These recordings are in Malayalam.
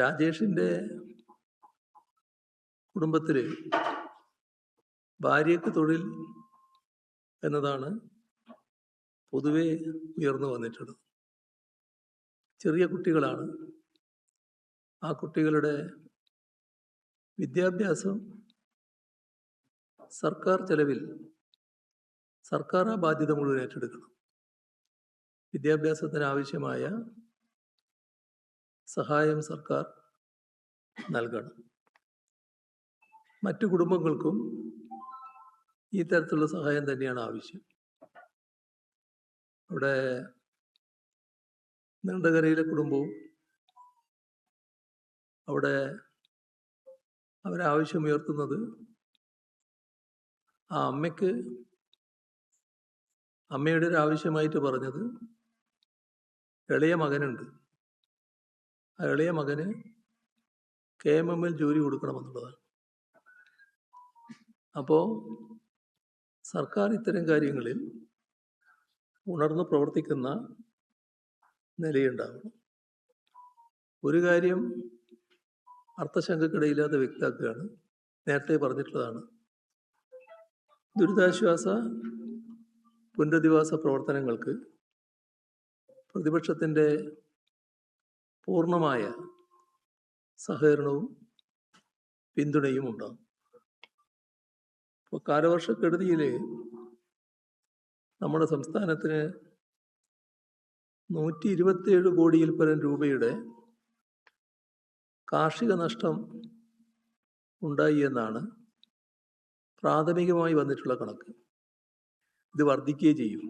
രാജേഷിൻ്റെ കുടുംബത്തിൽ ഭാര്യയ്ക്ക് തൊഴിൽ എന്നതാണ് പൊതുവെ ഉയർന്നു വന്നിട്ടുള്ളത്. ചെറിയ കുട്ടികളാണ്. ആ കുട്ടികളുടെ വിദ്യാഭ്യാസം സർക്കാർ ചെലവിൽ സർക്കാർ ആ ബാധ്യത മുഴുവൻ ഏറ്റെടുക്കണം. വിദ്യാഭ്യാസത്തിന് ആവശ്യമായ സഹായം സർക്കാർ നൽകണം. മറ്റു കുടുംബങ്ങൾക്കും ഈ തരത്തിലുള്ള സഹായം തന്നെയാണ് ആവശ്യം. അവിടെ നീണ്ടകരയിലെ കുടുംബവും അവിടെ അവരാവശ്യമുയർത്തുന്നത് ആ അമ്മയുടെ ഒരു ആവശ്യമായിട്ട് പറഞ്ഞത് ഇളയ മകനുണ്ട്. ആ ഇളയ മകന് KMM-ൽ ജോലി കൊടുക്കണമെന്നുള്ളതാണ്. അപ്പോൾ സർക്കാർ ഇത്തരം കാര്യങ്ങളിൽ ഉണർന്ന് പ്രവർത്തിക്കുന്ന നിലയുണ്ടാവണം. ഒരു കാര്യം അർത്ഥശങ്കക്കിടയില്ലാതെ വ്യക്തമാക്കുകയാണ്. നേരത്തെ പറഞ്ഞിട്ടുള്ളതാണ്. ദുരിതാശ്വാസ പുനരധിവാസ പ്രവർത്തനങ്ങൾക്ക് പ്രതിപക്ഷത്തിൻ്റെ പൂർണ്ണമായ സഹകരണവും പിന്തുണയും ഉണ്ടാകും. ഇപ്പോൾ കാലവർഷക്കെടുതിയിൽ നമ്മുടെ സംസ്ഥാനത്തിന് 127 കോടിയിൽ പരം രൂപയുടെ കാർഷിക നഷ്ടം ഉണ്ടായി എന്നാണ് പ്രാഥമികമായി വന്നിട്ടുള്ള കണക്ക്. ഇത് വർദ്ധിക്കുകയും ചെയ്യും.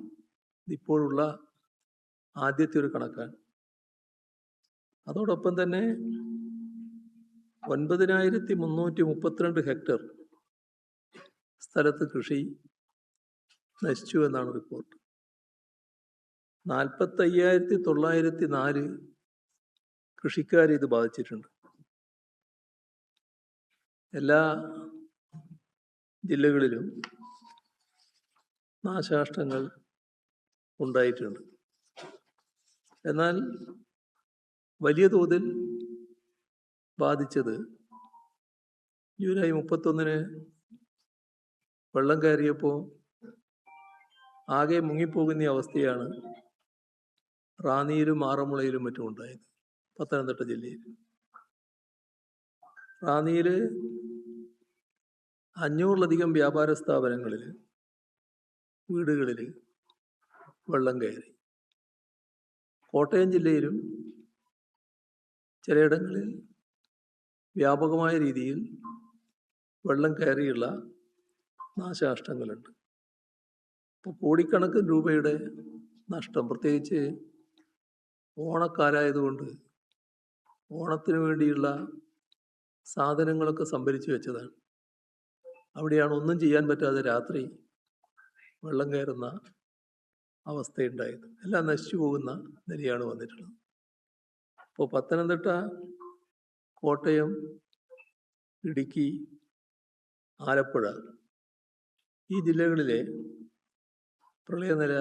ഇതിപ്പോഴുള്ള ആദ്യത്തെ ഒരു കണക്കാണ്. അതോടൊപ്പം തന്നെ 9332 ഹെക്ടർ സ്ഥലത്ത് കൃഷി നശിച്ചു എന്നാണ് റിപ്പോർട്ട്. 45,904 കൃഷിക്കാരെ ഇത് ബാധിച്ചിട്ടുണ്ട്. എല്ലാ ജില്ലകളിലും നാശനഷ്ടങ്ങൾ ഉണ്ടായിട്ടുണ്ട്. എന്നാൽ വലിയ തോതിൽ ബാധിച്ചത് ജൂലൈ 31 വെള്ളം കയറിയപ്പോൾ ആകെ മുങ്ങിപ്പോകുന്ന അവസ്ഥയാണ് റാന്നിയിലും ആറന്മുളയിലും മറ്റും ഉണ്ടായത്. പത്തനംതിട്ട ജില്ലയിൽ റാന്നിയിൽ 500-ലധികം വ്യാപാര സ്ഥാപനങ്ങളിൽ, വീടുകളിൽ വെള്ളം കയറി. കോട്ടയം ജില്ലയിലും ചിലയിടങ്ങളിൽ വ്യാപകമായ രീതിയിൽ വെള്ളം കയറിയുള്ള നാശനഷ്ടങ്ങളുണ്ട്. ഇപ്പോൾ കോടിക്കണക്കിന് രൂപയുടെ നഷ്ടം, പ്രത്യേകിച്ച് ഓണക്കാലായതുകൊണ്ട് ഓണത്തിന് വേണ്ടിയുള്ള സാധനങ്ങളൊക്കെ സംഭരിച്ചു വെച്ചതാണ്. അവിടെയാണ് ഒന്നും ചെയ്യാൻ പറ്റാതെ രാത്രി വെള്ളം കയറുന്ന അവസ്ഥയുണ്ടായത്. എല്ലാം നശിച്ചു പോകുന്ന നിലയാണ് വന്നിട്ടുള്ളത്. ഇപ്പോൾ പത്തനംതിട്ട, കോട്ടയം, ഇടുക്കി, ആലപ്പുഴ ഈ ജില്ലകളിലെ പ്രളയനില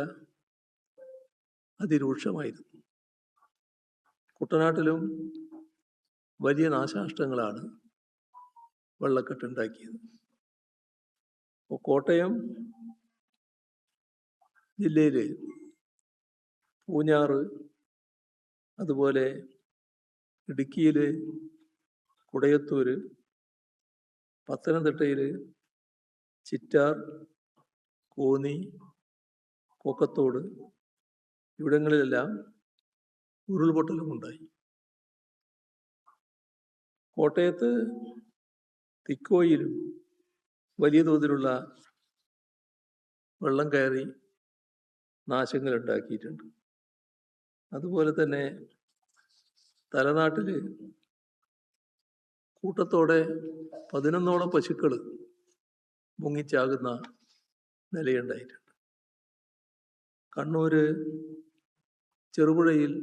അതിരൂക്ഷമായിരുന്നു. കുട്ടനാട്ടിലും വലിയ നാശനഷ്ടങ്ങളാണ് വെള്ളക്കെട്ടുണ്ടാക്കിയത്. ഇപ്പോൾ കോട്ടയം ജില്ലയിൽ പൂഞ്ഞാറ്, അതുപോലെ ഇടുക്കിയിൽ കുടയത്തൂർ, പത്തനംതിട്ടയിൽ ചിറ്റാർ, കോന്നി, കൊക്കത്തോട് ഇവിടങ്ങളിലെല്ലാം ഉരുൾപൊട്ടലും ഉണ്ടായി. കോട്ടയത്ത് തിക്കോയിലും വലിയ തോതിലുള്ള വെള്ളം കയറി നാശങ്ങൾ ഉണ്ടാക്കിയിട്ടുണ്ട്. അതുപോലെ തന്നെ തലനാട്ടിൽ കൂട്ടത്തോടെ 11ഓളം പശുക്കൾ മുങ്ങിച്ചാകുന്ന നിലയുണ്ടായിട്ടുണ്ട്. കണ്ണൂർ ചെറുപുഴയിൽ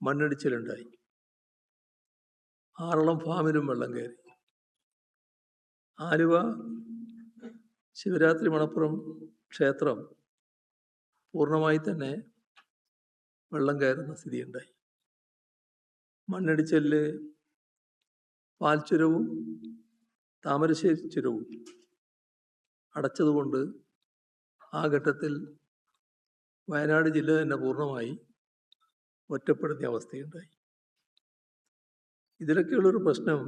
മണ്ണിടിച്ചിലുണ്ടായി. ആറളം ഫാമിലും വെള്ളം കയറി. ആലുവ ശിവരാത്രി മണപ്പുറം ക്ഷേത്രം പൂർണ്ണമായി തന്നെ വെള്ളം കയറുന്ന സ്ഥിതിയുണ്ടായി. മണ്ണിടിച്ചലിൽ പാൽച്ചുരവും താമരശ്ശേരി ചുരവും അടച്ചതുകൊണ്ട് ആ ഘട്ടത്തിൽ വയനാട് ജില്ല തന്നെ പൂർണ്ണമായി ഒറ്റപ്പെടുന്ന അവസ്ഥയുണ്ടായി. ഇതിലൊക്കെയുള്ളൊരു പ്രശ്നം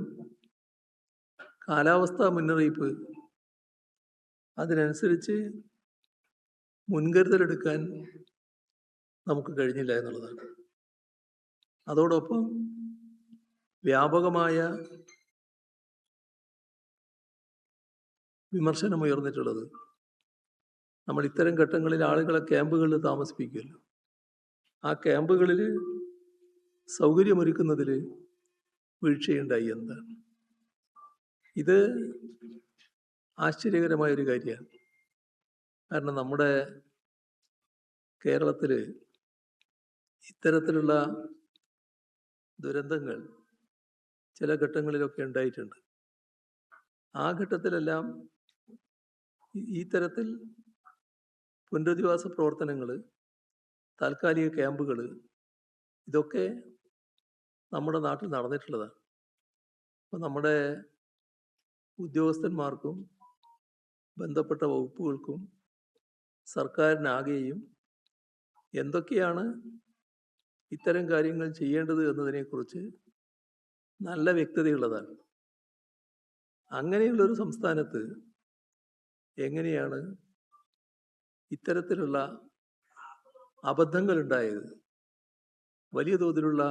കാലാവസ്ഥാ മുന്നറിയിപ്പ് അതിനനുസരിച്ച് മുൻകരുതലെടുക്കാൻ നമുക്ക് കഴിഞ്ഞില്ല എന്നുള്ളതാണ്. അതോടൊപ്പം വ്യാപകമായ വിമർശനമുയർന്നിട്ടുള്ളത് നമ്മൾ ഇത്തരം ഘട്ടങ്ങളിൽ ആളുകളെ ക്യാമ്പുകളിൽ താമസിപ്പിക്കുമല്ലോ, ആ ക്യാമ്പുകളിൽ സൗകര്യമൊരുക്കുന്നതിൽ വീഴ്ചയുണ്ടായി എന്നതാണ്. ഇത് ആശ്ചര്യകരമായൊരു കാര്യമാണ്. കാരണം നമ്മുടെ കേരളത്തിൽ ഇത്തരത്തിലുള്ള ദുരന്തങ്ങൾ ചില ഘട്ടങ്ങളിലൊക്കെ ഉണ്ടായിട്ടുണ്ട്. ആ ഘട്ടത്തിലെല്ലാം ഈ തരത്തിൽ പുനരധിവാസ പ്രവർത്തനങ്ങൾ, താൽക്കാലിക ക്യാമ്പുകൾ, ഇതൊക്കെ നമ്മുടെ നാട്ടിൽ നടന്നിട്ടുള്ളതാണ്. അപ്പോൾ നമ്മുടെ ഉദ്യോഗസ്ഥന്മാർക്കും ബന്ധപ്പെട്ട വകുപ്പുകൾക്കും സർക്കാരിനാകെയും എന്തൊക്കെയാണ് ഇത്തരം കാര്യങ്ങൾ ചെയ്യേണ്ടത് എന്നതിനെക്കുറിച്ച് നല്ല വ്യക്തതയുള്ളതാണ്. അങ്ങനെയുള്ളൊരു സംസ്ഥാനത്ത് എങ്ങനെയാണ് ഇത്തരത്തിലുള്ള അബദ്ധങ്ങളുണ്ടായത്, വലിയ തോതിലുള്ള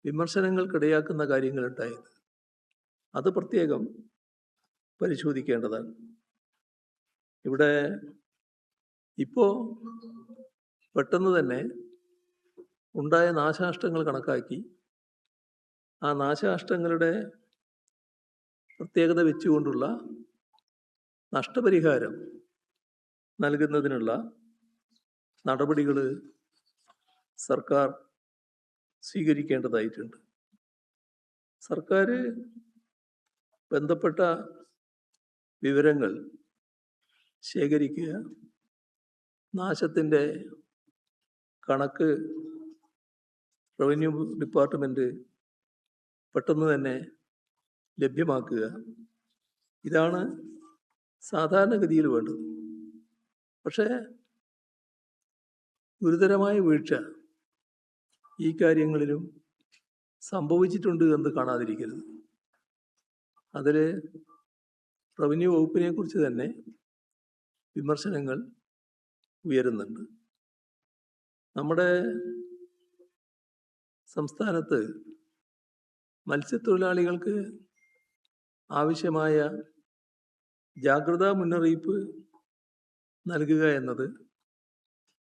വിമർശനങ്ങൾക്കിടയാക്കുന്ന കാര്യങ്ങളുണ്ടായത്? അത് പ്രത്യേകം പരിശോധിക്കേണ്ടതാണ്. ഇവിടെ ഇപ്പോൾ പെട്ടെന്ന് തന്നെ ഉണ്ടായ നാശനഷ്ടങ്ങൾ കണക്കാക്കി ആ നാശനഷ്ടങ്ങളുടെ പ്രത്യേകത വെച്ചുകൊണ്ടുള്ള നഷ്ടപരിഹാരം നൽകുന്നതിനുള്ള നടപടികൾ സർക്കാർ സ്വീകരിക്കേണ്ടതായിട്ടുണ്ട്. സർക്കാർ ബന്ധപ്പെട്ട വിവരങ്ങൾ ശേഖരിക്കുക, നാശത്തിൻ്റെ കണക്ക് റവന്യൂ ഡിപ്പാർട്ട്മെൻറ്റ് പെട്ടെന്ന് തന്നെ ലഭ്യമാക്കുക, ഇതാണ് സാധാരണഗതിയിൽ വേണ്ടത്. പക്ഷേ ഗുരുതരമായ വീഴ്ച ഈ കാര്യങ്ങളിലും സംഭവിച്ചിട്ടുണ്ട് എന്ന് കാണാതിരിക്കരുത്. അതിൽ റവന്യൂ വകുപ്പിനെ കുറിച്ച് തന്നെ വിമർശനങ്ങൾ ഉയരുന്നുണ്ട്. നമ്മുടെ സംസ്ഥാനത്ത് മത്സ്യത്തൊഴിലാളികൾക്ക് ആവശ്യമായ ജാഗ്രതാ മുന്നറിയിപ്പ് നൽകുക എന്നത്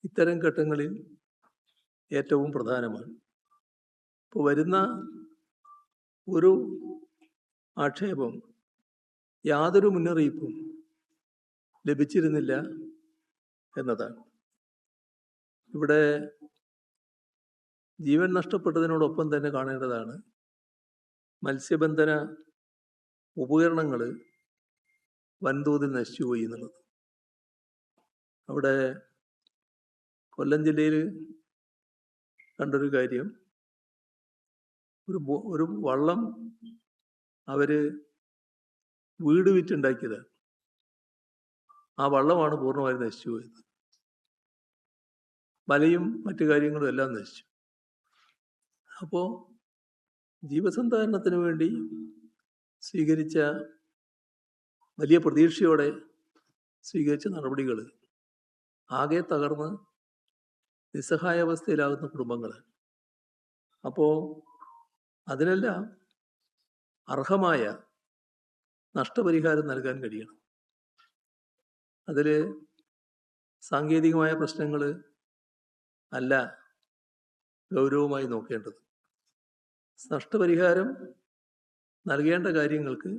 ഇത്തരം ഘട്ടങ്ങളിൽ ഏറ്റവും പ്രധാനമാണ്. ഇപ്പോൾ വരുന്ന ഒരു ആക്ഷേപം യാതൊരു മുന്നറിയിപ്പും ലഭിച്ചിരുന്നില്ല എന്നതാണ്. ഇവിടെ ജീവൻ നഷ്ടപ്പെട്ടതിനോടൊപ്പം തന്നെ കാണേണ്ടതാണ് മത്സ്യബന്ധന ഉപകരണങ്ങൾ വൻതോതിൽ നശിച്ചുപോയി എന്നുള്ളത്. അവിടെ കൊല്ലം ജില്ലയിൽ കണ്ടൊരു കാര്യം, ഒരു വള്ളം അവർ വീട് വിറ്റുണ്ടാക്കിയതാണ്. ആ വള്ളമാണ് പൂർണ്ണമായും നശിച്ചു പോയത്. വലയും മറ്റു കാര്യങ്ങളും എല്ലാം നശിച്ചു. അപ്പോൾ ജീവസന്ധാരണത്തിന് വേണ്ടി സ്വീകരിച്ച വലിയ പ്രതീക്ഷയോടെ സ്വീകരിച്ച നടപടികൾ ആകെ തകർന്ന് നിസ്സഹായാവസ്ഥയിലാകുന്ന കുടുംബങ്ങളാണ്. അപ്പോൾ അതിനെല്ലാം അർഹമായ നഷ്ടപരിഹാരം നൽകാൻ കഴിയണം. അതിൽ സാങ്കേതികമായ പ്രശ്നങ്ങൾ അല്ല ഗൗരവമായി നോക്കേണ്ടത്. നഷ്ടപരിഹാരം നൽകേണ്ട കാര്യങ്ങൾക്ക്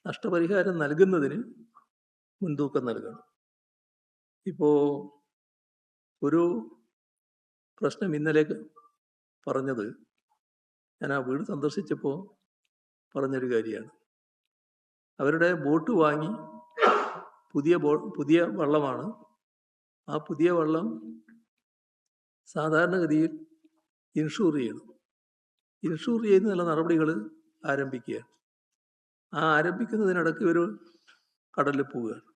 നഷ്ടപരിഹാരം നൽകുന്നതിന് മുൻതൂക്കം നൽകണം. ഇപ്പോൾ ഒരു പ്രശ്നം ഇന്നലെ പറഞ്ഞത്, ഞാൻ ആ വീട് സന്ദർശിച്ചപ്പോൾ പറഞ്ഞൊരു കാര്യമാണ്. അവരുടെ ബോട്ട് വാങ്ങി, പുതിയ വള്ളമാണ്. ആ പുതിയ വള്ളം സാധാരണഗതിയിൽ ഇൻഷൂർ ചെയ്യണം. ഇൻഷൂർ ചെയ്യുന്നതിനുള്ള നടപടികൾ ആരംഭിക്കുകയാണ്. ആ ആരംഭിക്കുന്നതിനിടയ്ക്ക് ഒരു കടലിൽ പോവുകയാണ്.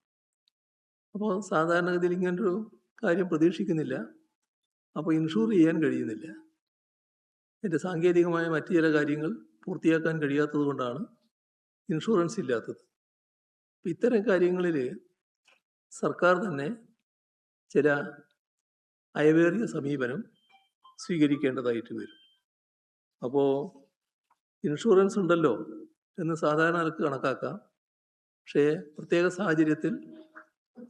അപ്പോൾ സാധാരണഗതിയിൽ ഇങ്ങനൊരു കാര്യം പ്രതീക്ഷിക്കുന്നില്ല. അപ്പോൾ ഇൻഷൂർ ചെയ്യാൻ കഴിയുന്നില്ല. എൻ്റെ സാങ്കേതികമായ മറ്റു ചില കാര്യങ്ങൾ പൂർത്തിയാക്കാൻ കഴിയാത്തത് കൊണ്ടാണ് ഇൻഷുറൻസ് ഇല്ലാത്തത്. അപ്പം ഇത്തരം കാര്യങ്ങളിൽ സർക്കാർ തന്നെ ചില അയവേറിയ സമീപനം സ്വീകരിക്കേണ്ടതായിട്ട് വരും. അപ്പോൾ ഇൻഷുറൻസ് ഉണ്ടല്ലോ എന്ന് സാധാരണ നിലക്ക് കണക്കാക്കാം. പക്ഷേ പ്രത്യേക സാഹചര്യത്തിൽ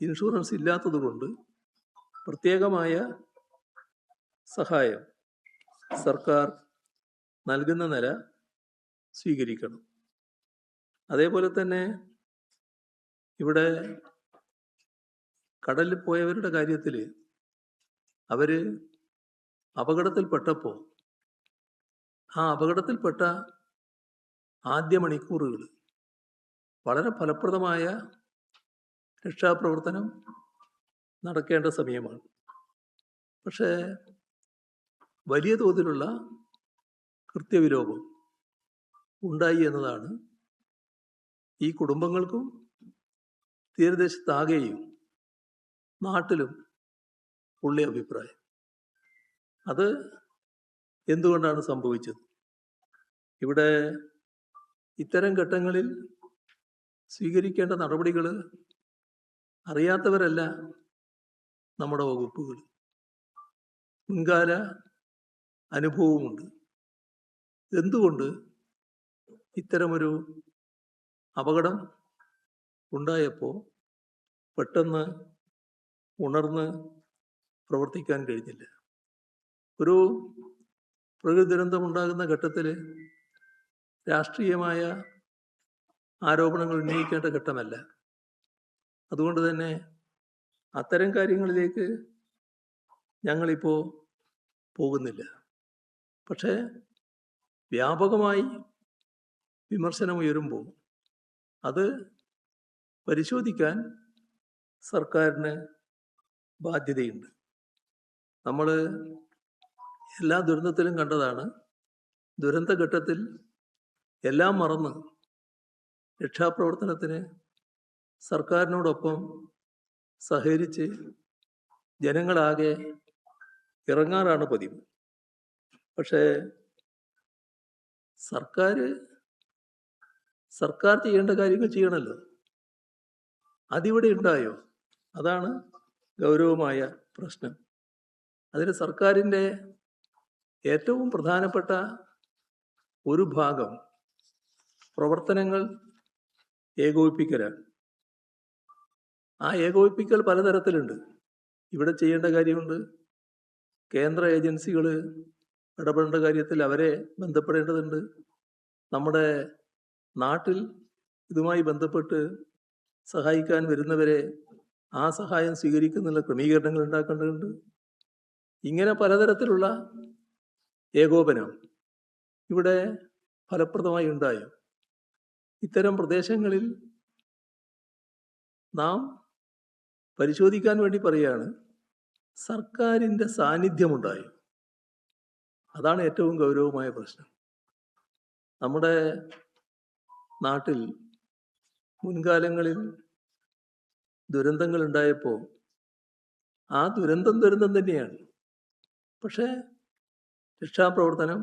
ഇൻഷുറൻസ് ഇല്ലാത്തത് കൊണ്ട് പ്രത്യേകമായ സഹായം സർക്കാർ നൽകുന്ന നില സ്വീകരിക്കണം. അതേപോലെ തന്നെ ഇവിടെ കടലിൽ പോയവരുടെ കാര്യത്തിൽ അവർ അപകടത്തിൽപ്പെട്ടപ്പോൾ ആ അപകടത്തിൽപ്പെട്ട ആദ്യ മണിക്കൂറുകൾ വളരെ ഫലപ്രദമായ രക്ഷാപ്രവർത്തനം നടക്കേണ്ട സമയമാണ്. പക്ഷേ വലിയ തോതിലുള്ള കൃത്യവിലോപം ഉണ്ടായി എന്നതാണ് ഈ കുടുംബങ്ങൾക്കും തീരദേശത്താകെയും നാട്ടിലും ഉള്ള അഭിപ്രായം. അത് എന്തുകൊണ്ടാണ് സംഭവിച്ചത്? ഇവിടെ ഇത്തരം ഘട്ടങ്ങളിൽ സ്വീകരിക്കേണ്ട നടപടികൾ അറിയാത്തവരല്ല നമ്മുടെ വകുപ്പുകൾ. മുൻകാല അനുഭവമുണ്ട്. എന്തുകൊണ്ട് ഇത്തരമൊരു അപകടം ഉണ്ടായപ്പോൾ പെട്ടെന്ന് ഉണർന്ന് പ്രവർത്തിക്കാൻ കഴിഞ്ഞില്ല? ഒരു പ്രകൃതി ദുരന്തമുണ്ടാകുന്ന ഘട്ടത്തിൽ രാഷ്ട്രീയമായ ആരോപണങ്ങൾ ഉന്നയിക്കേണ്ട ഘട്ടമല്ല. അതുകൊണ്ട് തന്നെ അത്തരം കാര്യങ്ങളിലേക്ക് ഞങ്ങളിപ്പോൾ പോകുന്നില്ല. പക്ഷേ വ്യാപകമായി വിമർശനം ഉയരുമ്പോൾ അത് പരിശോധിക്കാൻ സർക്കാരിന് ബാധ്യതയുണ്ട്. നമ്മൾ എല്ലാ ദുരന്തത്തിലും കണ്ടതാണ്, ദുരന്തഘട്ടത്തിൽ എല്ലാം മറന്ന് രക്ഷാപ്രവർത്തനത്തിന് സർക്കാരിനോടൊപ്പം സഹകരിച്ച് ജനങ്ങളാകെ ഇറങ്ങാറാണ് പതിവ്. പക്ഷേ സർക്കാർ ചെയ്യേണ്ട കാര്യങ്ങൾ ചെയ്യണമല്ലോ. അതിവിടെ ഉണ്ടായോ? അതാണ് ഗൗരവമായ പ്രശ്നം. അതിന് സർക്കാരിൻ്റെ ഏറ്റവും പ്രധാനപ്പെട്ട ഒരു ഭാഗം പ്രവർത്തനങ്ങൾ ഏകോപിപ്പിക്കലാണ്. ആ ഏകോപിപ്പിക്കൽ പലതരത്തിലുണ്ട്. ഇവിടെ ചെയ്യേണ്ട കാര്യമുണ്ട്. കേന്ദ്ര ഏജൻസികൾ ഇടപെടേണ്ട കാര്യത്തിൽ അവരെ ബന്ധപ്പെടേണ്ടതുണ്ട്. നമ്മുടെ നാട്ടിൽ ഇതുമായി ബന്ധപ്പെട്ട് സഹായിക്കാൻ വരുന്നവരെ ആ സഹായം സ്വീകരിക്കുന്നതിനുള്ള ക്രമീകരണങ്ങൾ ഉണ്ടാക്കേണ്ടതുണ്ട്. ഇങ്ങനെ പലതരത്തിലുള്ള ഏകോപനം ഇവിടെ ഫലപ്രദമായി ഉണ്ടായോ? ഇത്തരം പ്രദേശങ്ങളിൽ നാം പരിശോധിക്കാൻ വേണ്ടി പറയുകയാണ്, സർക്കാരിൻ്റെ സാന്നിധ്യമുണ്ടായോ? അതാണ് ഏറ്റവും ഗൗരവമായ പ്രശ്നം. നമ്മുടെ നാട്ടിൽ മുൻകാലങ്ങളിൽ ദുരന്തങ്ങൾ ഉണ്ടായപ്പോൾ ആ ദുരന്തം തന്നെയാണ്. പക്ഷേ രക്ഷാപ്രവർത്തനം,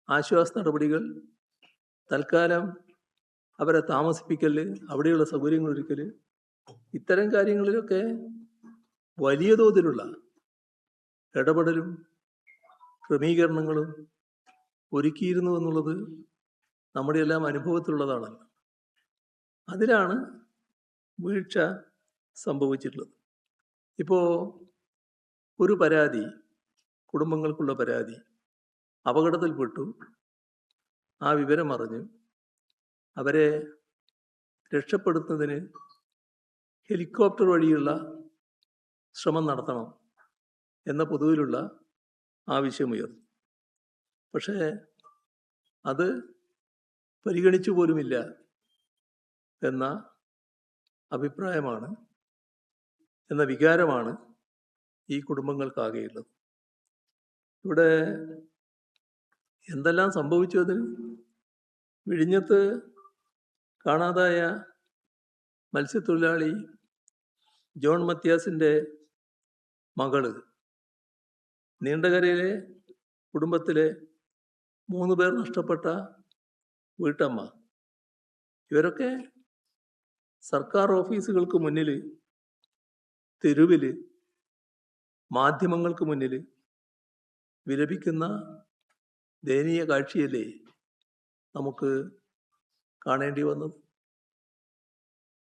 ആശ്വാസ നടപടികൾ, തൽക്കാലം അവരെ താമസിപ്പിക്കൽ, അവിടെയുള്ള സൗകര്യങ്ങൾ ഒരുക്കൽ, ഇത്തരം കാര്യങ്ങളിലൊക്കെ വലിയ തോതിലുള്ള ഇടപെടലും ക്രമീകരണങ്ങളും ഒരുക്കിയിരുന്നു എന്നുള്ളത് നമ്മുടെ എല്ലാം അനുഭവത്തിലുള്ളതാണല്ലോ. അതിലാണ് വീഴ്ച സംഭവിച്ചിട്ടുള്ളത്. ഇപ്പോൾ ഒരു പരാതി, കുടുംബങ്ങൾക്കുള്ള പരാതി, അപകടത്തിൽപ്പെട്ടു, ആ വിവരം അറിഞ്ഞു അവരെ രക്ഷപ്പെടുത്തുന്നതിന് ഹെലികോപ്റ്റർ വഴിയുള്ള ശ്രമം നടത്തണം എന്ന പൊതുവിലുള്ള ആവശ്യമുയർന്നു. പക്ഷേ അത് പരിഗണിച്ചു പോലുമില്ല എന്ന അഭിപ്രായമാണ്, എന്ന വികാരമാണ് ഈ കുടുംബങ്ങൾക്കാകെയുള്ളത്. ഇവിടെ എന്തെല്ലാം സംഭവിച്ചു അതിന്? വിഴിഞ്ഞത്ത് കാണാതായ മത്സ്യത്തൊഴിലാളി ജോൺ മത്യാസിൻ്റെ മകള്, നീണ്ടകരയിലെ കുടുംബത്തിലെ 3 പേർ നഷ്ടപ്പെട്ട വീട്ടമ്മ, ഇവരൊക്കെ സർക്കാർ ഓഫീസുകൾക്ക് മുന്നിൽ, തെരുവിൽ, മാധ്യമങ്ങൾക്ക് മുന്നിൽ വിലപിക്കുന്ന ദയനീയ കാഴ്ചയല്ലേ നമുക്ക് കാണേണ്ടി വന്നത്?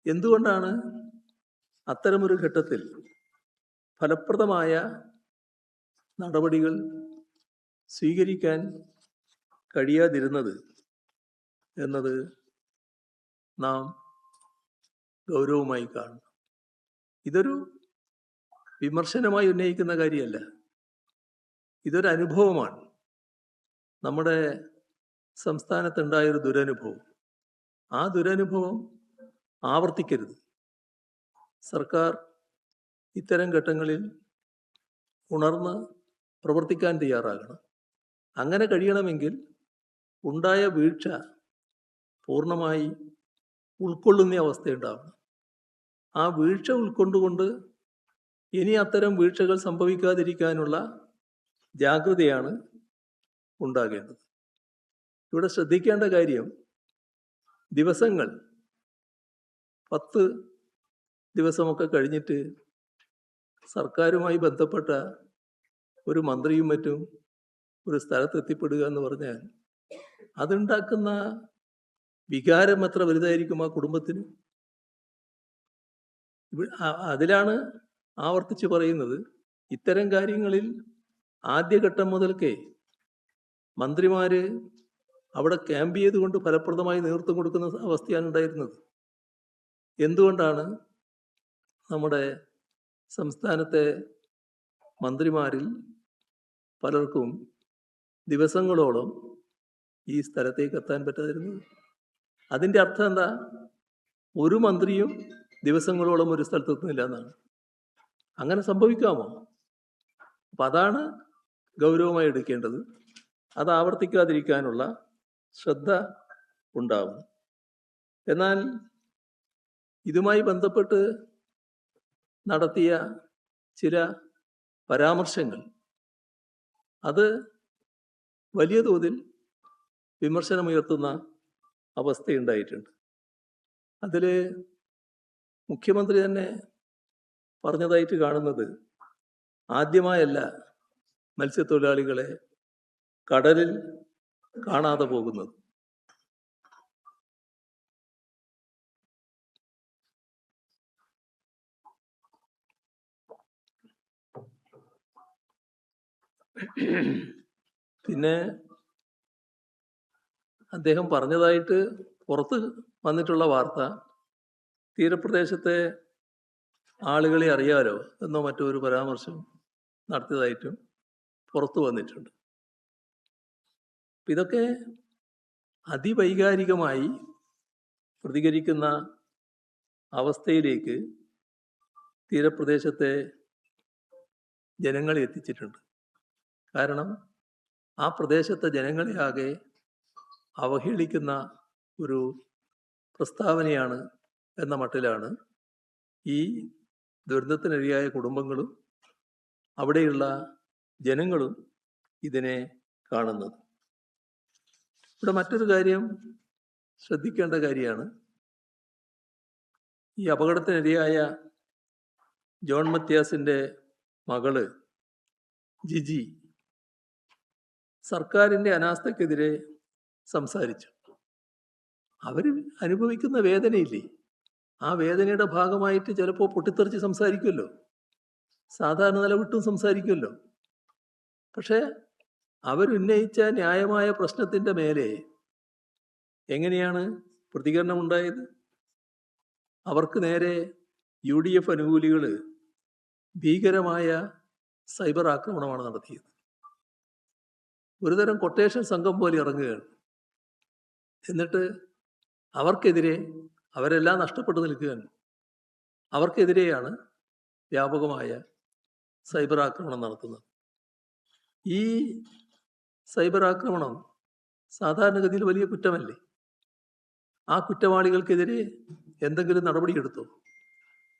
എന്തുകൊണ്ടാണ് അത്തരമൊരു ഘട്ടത്തിൽ ഫലപ്രദമായ നടപടികൾ സ്വീകരിക്കാൻ കഴിയാതിരുന്നത് എന്നത് നാം ഗൗരവമായി കാണണം. ഇതൊരു വിമർശനമായി ഉന്നയിക്കുന്ന കാര്യമല്ല, ഇതൊരു അനുഭവമാണ്. നമ്മുടെ സംസ്ഥാനത്തുണ്ടായൊരു ദുരനുഭവം. ആ ദുരനുഭവം ആവർത്തിക്കരുത്. സർക്കാർ ഇത്തരം ഘട്ടങ്ങളിൽ ഉണർന്ന് പ്രവർത്തിക്കാൻ തയ്യാറാകണം. അങ്ങനെ കഴിയണമെങ്കിൽ ഉണ്ടായ വീഴ്ച പൂർണ്ണമായി ഉൾക്കൊള്ളുന്ന അവസ്ഥയുണ്ടാവണം. ആ വീഴ്ച ഉൾക്കൊണ്ടുകൊണ്ട് ഇനി അത്തരം വീഴ്ചകൾ സംഭവിക്കാതിരിക്കാനുള്ള ജാഗ്രതയാണ് ഉണ്ടാകേണ്ടത്. ഇവിടെ ശ്രദ്ധിക്കേണ്ട കാര്യം, ദിവസങ്ങൾ 10 ദിവസമൊക്കെ കഴിഞ്ഞിട്ട് സർക്കാരുമായി ബന്ധപ്പെട്ട ഒരു മന്ത്രിയും മറ്റും ഒരു സ്ഥലത്തെത്തിപ്പെടുക എന്ന് പറഞ്ഞാൽ അതുണ്ടാക്കുന്ന വികാരം എത്ര വലുതായിരിക്കും ആ കുടുംബത്തിന്. അതിലാണ് ആവർത്തിച്ച് പറയുന്നത്, ഇത്തരം കാര്യങ്ങളിൽ ആദ്യഘട്ടം മുതൽക്കേ മന്ത്രിമാര് അവിടെ ക്യാമ്പ് ചെയ്തുകൊണ്ട് ഫലപ്രദമായി നേതൃത്വം കൊടുക്കുന്ന അവസ്ഥയാണ് ഉണ്ടായിരുന്നത്. എന്തുകൊണ്ടാണ് നമ്മുടെ സംസ്ഥാനത്തെ മന്ത്രിമാരിൽ പലർക്കും ദിവസങ്ങളോളം ഈ സ്ഥലത്തേക്ക് എത്താൻ പറ്റാതിരുന്നത്? അതിൻ്റെ അർത്ഥം എന്താ? ഒരു മന്ത്രിയും ദിവസങ്ങളോളം ഒരു സ്ഥലത്തെത്തുന്നില്ല എന്നാണ്. അങ്ങനെ സംഭവിക്കാമോ? അപ്പം അതാണ് ഗൗരവമായി എടുക്കേണ്ടത്. അത് ആവർത്തിക്കാതിരിക്കാനുള്ള ശ്രദ്ധ ഉണ്ടാവും. എന്നാൽ ഇതുമായി ബന്ധപ്പെട്ട് നടത്തിയ ചില പരാമർശങ്ങൾ അത് വലിയ തോതിൽ വിമർശനമുയർത്തുന്ന അവസ്ഥയുണ്ടായിട്ടുണ്ട്. അതിൽ മുഖ്യമന്ത്രി തന്നെ പറഞ്ഞതായിട്ട് കാണുന്നത്, ആദ്യമായല്ല മത്സ്യത്തൊഴിലാളികളെ കടലിൽ കാണാതെ പോകുന്നത്. പിന്നെ അദ്ദേഹം പറഞ്ഞതായിട്ട് പുറത്ത് വന്നിട്ടുള്ള വാർത്ത, തീരപ്രദേശത്തെ ആളുകളെ അറിയാലോ എന്നോ മറ്റോ ഒരു പരാമർശം നടത്തിയതായിട്ടും പുറത്തു വന്നിട്ടുണ്ട്. ഇതൊക്കെ അതിവൈകാരികമായി പ്രതികരിക്കുന്ന അവസ്ഥയിലേക്ക് തീരപ്രദേശത്തെ ജനങ്ങളെ എത്തിച്ചിട്ടുണ്ട്. കാരണം ആ പ്രദേശത്തെ ജനങ്ങളെ ആകെ അവഹേളിക്കുന്ന ഒരു പ്രസ്താവനയാണ് എന്ന മട്ടിലാണ് ഈ ദുരന്തത്തിനിരയായ കുടുംബങ്ങളും അവിടെയുള്ള ജനങ്ങളും ഇതിനെ കാണുന്നത്. ഇവിടെ മറ്റൊരു കാര്യം ശ്രദ്ധിക്കേണ്ട കാര്യമാണ്, ഈ അപകടത്തിനിരയായ ജോൺ മത്യാസിൻ്റെ മകള് ജിജി സർക്കാരിൻ്റെ അനാസ്ഥക്കെതിരെ സംസാരിച്ചു. അവർ അനുഭവിക്കുന്ന വേദനയില്ലേ, ആ വേദനയുടെ ഭാഗമായിട്ട് ചിലപ്പോൾ പൊട്ടിത്തെറിച്ച് സംസാരിക്കുമല്ലോ, സാധാരണ നിലവിട്ടും സംസാരിക്കുമല്ലോ. പക്ഷേ അവരുന്നയിച്ച ന്യായമായ പ്രശ്നത്തിൻ്റെ മേലെ എങ്ങനെയാണ് പ്രതികരണം ഉണ്ടായത്? അവർക്ക് നേരെ UDF അനുകൂലികൾ ഭീകരമായ സൈബർ ആക്രമണമാണ് നടത്തിയത്. ഒരുതരം കൊട്ടേഷൻ സംഘം പോലെ ഇറങ്ങുകയാണ്. എന്നിട്ട് അവർക്കെതിരെ, അവരെല്ലാം നഷ്ടപ്പെട്ടു നിൽക്കുകയാണ്, അവർക്കെതിരെയാണ് വ്യാപകമായ സൈബർ ആക്രമണം നടത്തുന്നത്. ഈ സൈബർ ആക്രമണം സാധാരണഗതിയിൽ വലിയ കുറ്റമല്ലേ? ആ കുറ്റവാളികൾക്കെതിരെ എന്തെങ്കിലും നടപടിയെടുത്തോ?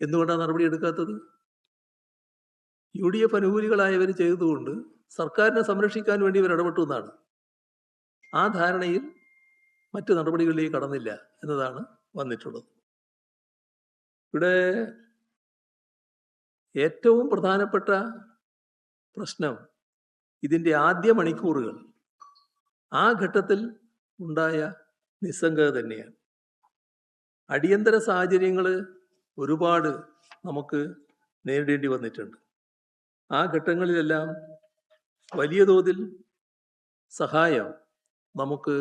എന്തുകൊണ്ടാണ് നടപടിയെടുക്കാത്തത്? UDF അനുകൂലികളായവർ ചെയ്തതുകൊണ്ട് സർക്കാരിനെ സംരക്ഷിക്കാൻ വേണ്ടി ഇവർ ഇടപെട്ടു എന്നാണ്. ആ ധാരണയിൽ മറ്റു നടപടികളിലേക്ക് കടന്നില്ല എന്നതാണ് വന്നിട്ടുള്ളത്. ഇവിടെ ഏറ്റവും പ്രധാനപ്പെട്ട പ്രശ്നം ഇതിൻ്റെ ആദ്യ മണിക്കൂറുകൾ, ആ ഘട്ടത്തിൽ ഉണ്ടായ നിസ്സംഗത തന്നെയാണ്. അടിയന്തര സാഹചര്യങ്ങൾ ഒരുപാട് നമുക്ക് നേരിടേണ്ടി വന്നിട്ടുണ്ട്. ആ ഘട്ടങ്ങളിലെല്ലാം വലിയ തോതിൽ സഹായം നമുക്ക്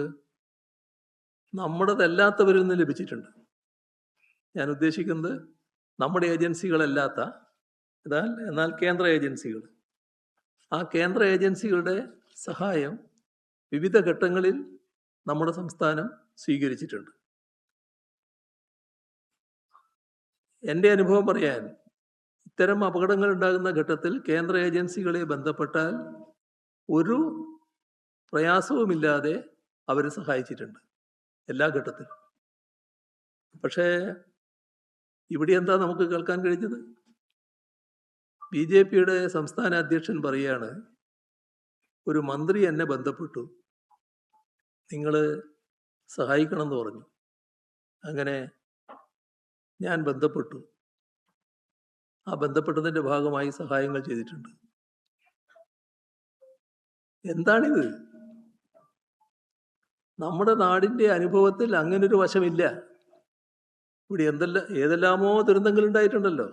നമ്മുടേതല്ലാത്തവരിൽ നിന്ന് ലഭിച്ചിട്ടുണ്ട്. ഞാൻ ഉദ്ദേശിക്കുന്നത് നമ്മുടെ ഏജൻസികളല്ലാത്ത, എന്നാൽ കേന്ദ്ര ഏജൻസികൾ. ആ കേന്ദ്ര ഏജൻസികളുടെ സഹായം വിവിധ ഘട്ടങ്ങളിൽ നമ്മുടെ സംസ്ഥാനം സ്വീകരിച്ചിട്ടുണ്ട്. എൻ്റെ അനുഭവം പറയാൻ, ഇത്തരം അപകടങ്ങൾ ഉണ്ടാകുന്ന ഘട്ടത്തിൽ കേന്ദ്ര ഏജൻസികളെ ബന്ധപ്പെട്ടാൽ ഒരു പ്രയാസവുമില്ലാതെ അവർ സഹായിച്ചിട്ടുണ്ട് എല്ലാ ഘട്ടത്തിലും. പക്ഷേ ഇവിടെ എന്താ നമുക്ക് കേൾക്കാൻ കഴിഞ്ഞത്? BJPയുടെ സംസ്ഥാന അധ്യക്ഷൻ പറയാണ്, ഒരു മന്ത്രി എന്നെ ബന്ധപ്പെട്ടു, നിങ്ങൾ സഹായിക്കണം എന്ന് പറഞ്ഞു. അങ്ങനെ ഞാൻ ബന്ധപ്പെട്ടു. ആ ബന്ധപ്പെട്ടതിൻ്റെ ഭാഗമായി സഹായങ്ങൾ ചെയ്തിട്ടുണ്ട്. എന്താണിത്? നമ്മുടെ നാടിൻ്റെ അനുഭവത്തിൽ അങ്ങനൊരു വശമില്ല. ഇവിടെ ഏതെല്ലാമോ ദുരന്തങ്ങൾ ഉണ്ടായിട്ടുണ്ടല്ലോ.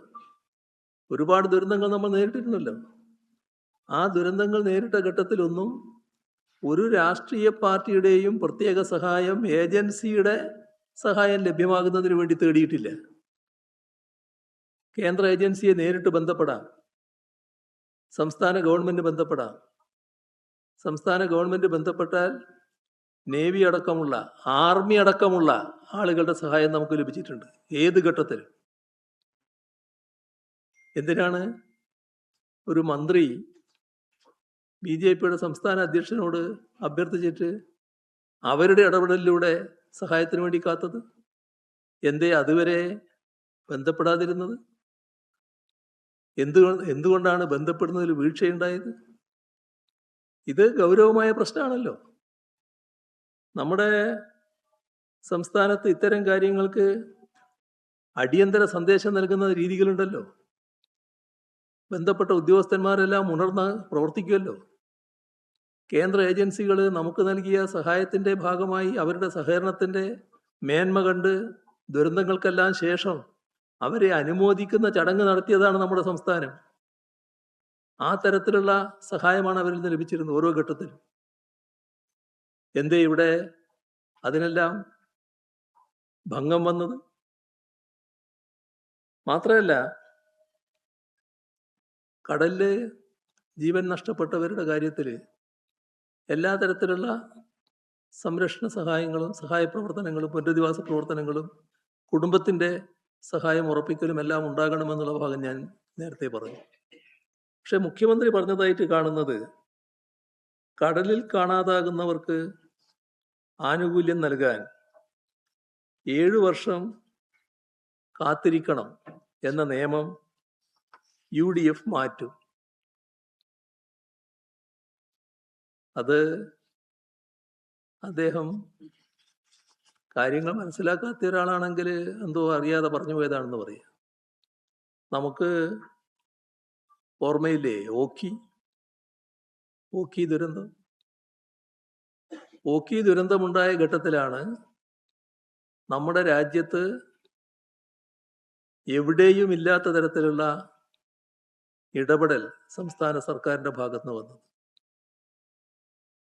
ഒരുപാട് ദുരന്തങ്ങൾ നമ്മൾ നേരിട്ടിട്ടുണ്ടല്ലോ. ആ ദുരന്തങ്ങൾ നേരിട്ട ഘട്ടത്തിലൊന്നും ഒരു രാഷ്ട്രീയ പാർട്ടിയുടെയും പ്രത്യേക സഹായം, ഏജൻസിയുടെ സഹായം ലഭ്യമാകുന്നതിന് വേണ്ടി തേടിയിട്ടില്ല. കേന്ദ്ര ഏജൻസിയെ നേരിട്ട് ബന്ധപ്പെടാം, സംസ്ഥാന ഗവൺമെന്റ് ബന്ധപ്പെടാം. സംസ്ഥാന ഗവൺമെന്റ് ബന്ധപ്പെട്ടാൽ നേവി അടക്കമുള്ള, ആർമി അടക്കമുള്ള ആളുകളുടെ സഹായം നമുക്ക് ലഭിച്ചിട്ടുണ്ട്. ഏത് ഘട്ടത്തിൽ? എന്തിനാണ് ഒരു മന്ത്രി BJPയുടെ സംസ്ഥാന അധ്യക്ഷനോട് അഭ്യർത്ഥിച്ചിട്ട് അവരുടെ ഇടപെടലിലൂടെ സഹായത്തിന് വേണ്ടി കാത്തത്? എന്തേ അതുവരെ ബന്ധപ്പെടാതിരുന്നത്? എന്തുകൊണ്ടാണ് ബന്ധപ്പെടുന്നതിൽ വീഴ്ചയുണ്ടായത്? ഇത് ഗൗരവമായ പ്രശ്നമാണല്ലോ. നമ്മുടെ സംസ്ഥാനത്ത് ഇത്തരം കാര്യങ്ങൾക്ക് അടിയന്തര സന്ദേശം നൽകുന്ന രീതികളുണ്ടല്ലോ. ബന്ധപ്പെട്ട ഉദ്യോഗസ്ഥന്മാരെല്ലാം ഉണർന്ന് പ്രവർത്തിക്കുമല്ലോ. കേന്ദ്ര ഏജൻസികൾ നമുക്ക് നൽകിയ സഹായത്തിൻ്റെ ഭാഗമായി അവരുടെ സഹകരണത്തിൻ്റെ മേന്മ കണ്ട് ദുരന്തങ്ങൾക്കെല്ലാം ശേഷം അവരെ അനുമോദിക്കുന്ന ചടങ്ങ് നടത്തിയതാണ് നമ്മുടെ സംസ്ഥാനം. ആ തരത്തിലുള്ള സഹായമാണ് അവരിൽ നിന്ന് ലഭിച്ചിരുന്നത് ഓരോ ഘട്ടത്തിലും. എന്തേ ഇവിടെ അതിനെല്ലാം ഭംഗം വന്നത്? മാത്രമല്ല, കടലില് ജീവൻ നഷ്ടപ്പെട്ടവരുടെ കാര്യത്തിൽ എല്ലാ തരത്തിലുള്ള സംരക്ഷണ സഹായങ്ങളും, സഹായ പ്രവർത്തനങ്ങളും, പുനരധിവാസ പ്രവർത്തനങ്ങളും, കുടുംബത്തിൻ്റെ സഹായം ഉറപ്പിക്കലും എല്ലാം ഉണ്ടാകണമെന്നുള്ള ഭാഗം ഞാൻ നേരത്തെ പറഞ്ഞു. പക്ഷെ മുഖ്യമന്ത്രി പറഞ്ഞതായിട്ട് കാണുന്നത്, കടലിൽ കാണാതാകുന്നവർക്ക് ആനുകൂല്യം നൽകാൻ 7 വർഷം കാത്തിരിക്കണം എന്ന നിയമം UDF മാറ്റും. അത് അദ്ദേഹം കാര്യങ്ങൾ മനസ്സിലാക്കാത്ത ഒരാളാണെങ്കിൽ എന്തോ അറിയാതെ പറഞ്ഞു പോയതാണെന്ന് പറയാം. നമുക്ക് ഓർമ്മയില്ലേ ഓഖി ദുരന്തം? ഓഖി ദുരന്തമുണ്ടായ ഘട്ടത്തിലാണ് നമ്മുടെ രാജ്യത്ത് എവിടെയും ഇല്ലാത്ത തരത്തിലുള്ള ഇടപെടൽ സംസ്ഥാന സർക്കാരിൻ്റെ ഭാഗത്ത് നിന്ന് വന്നത്.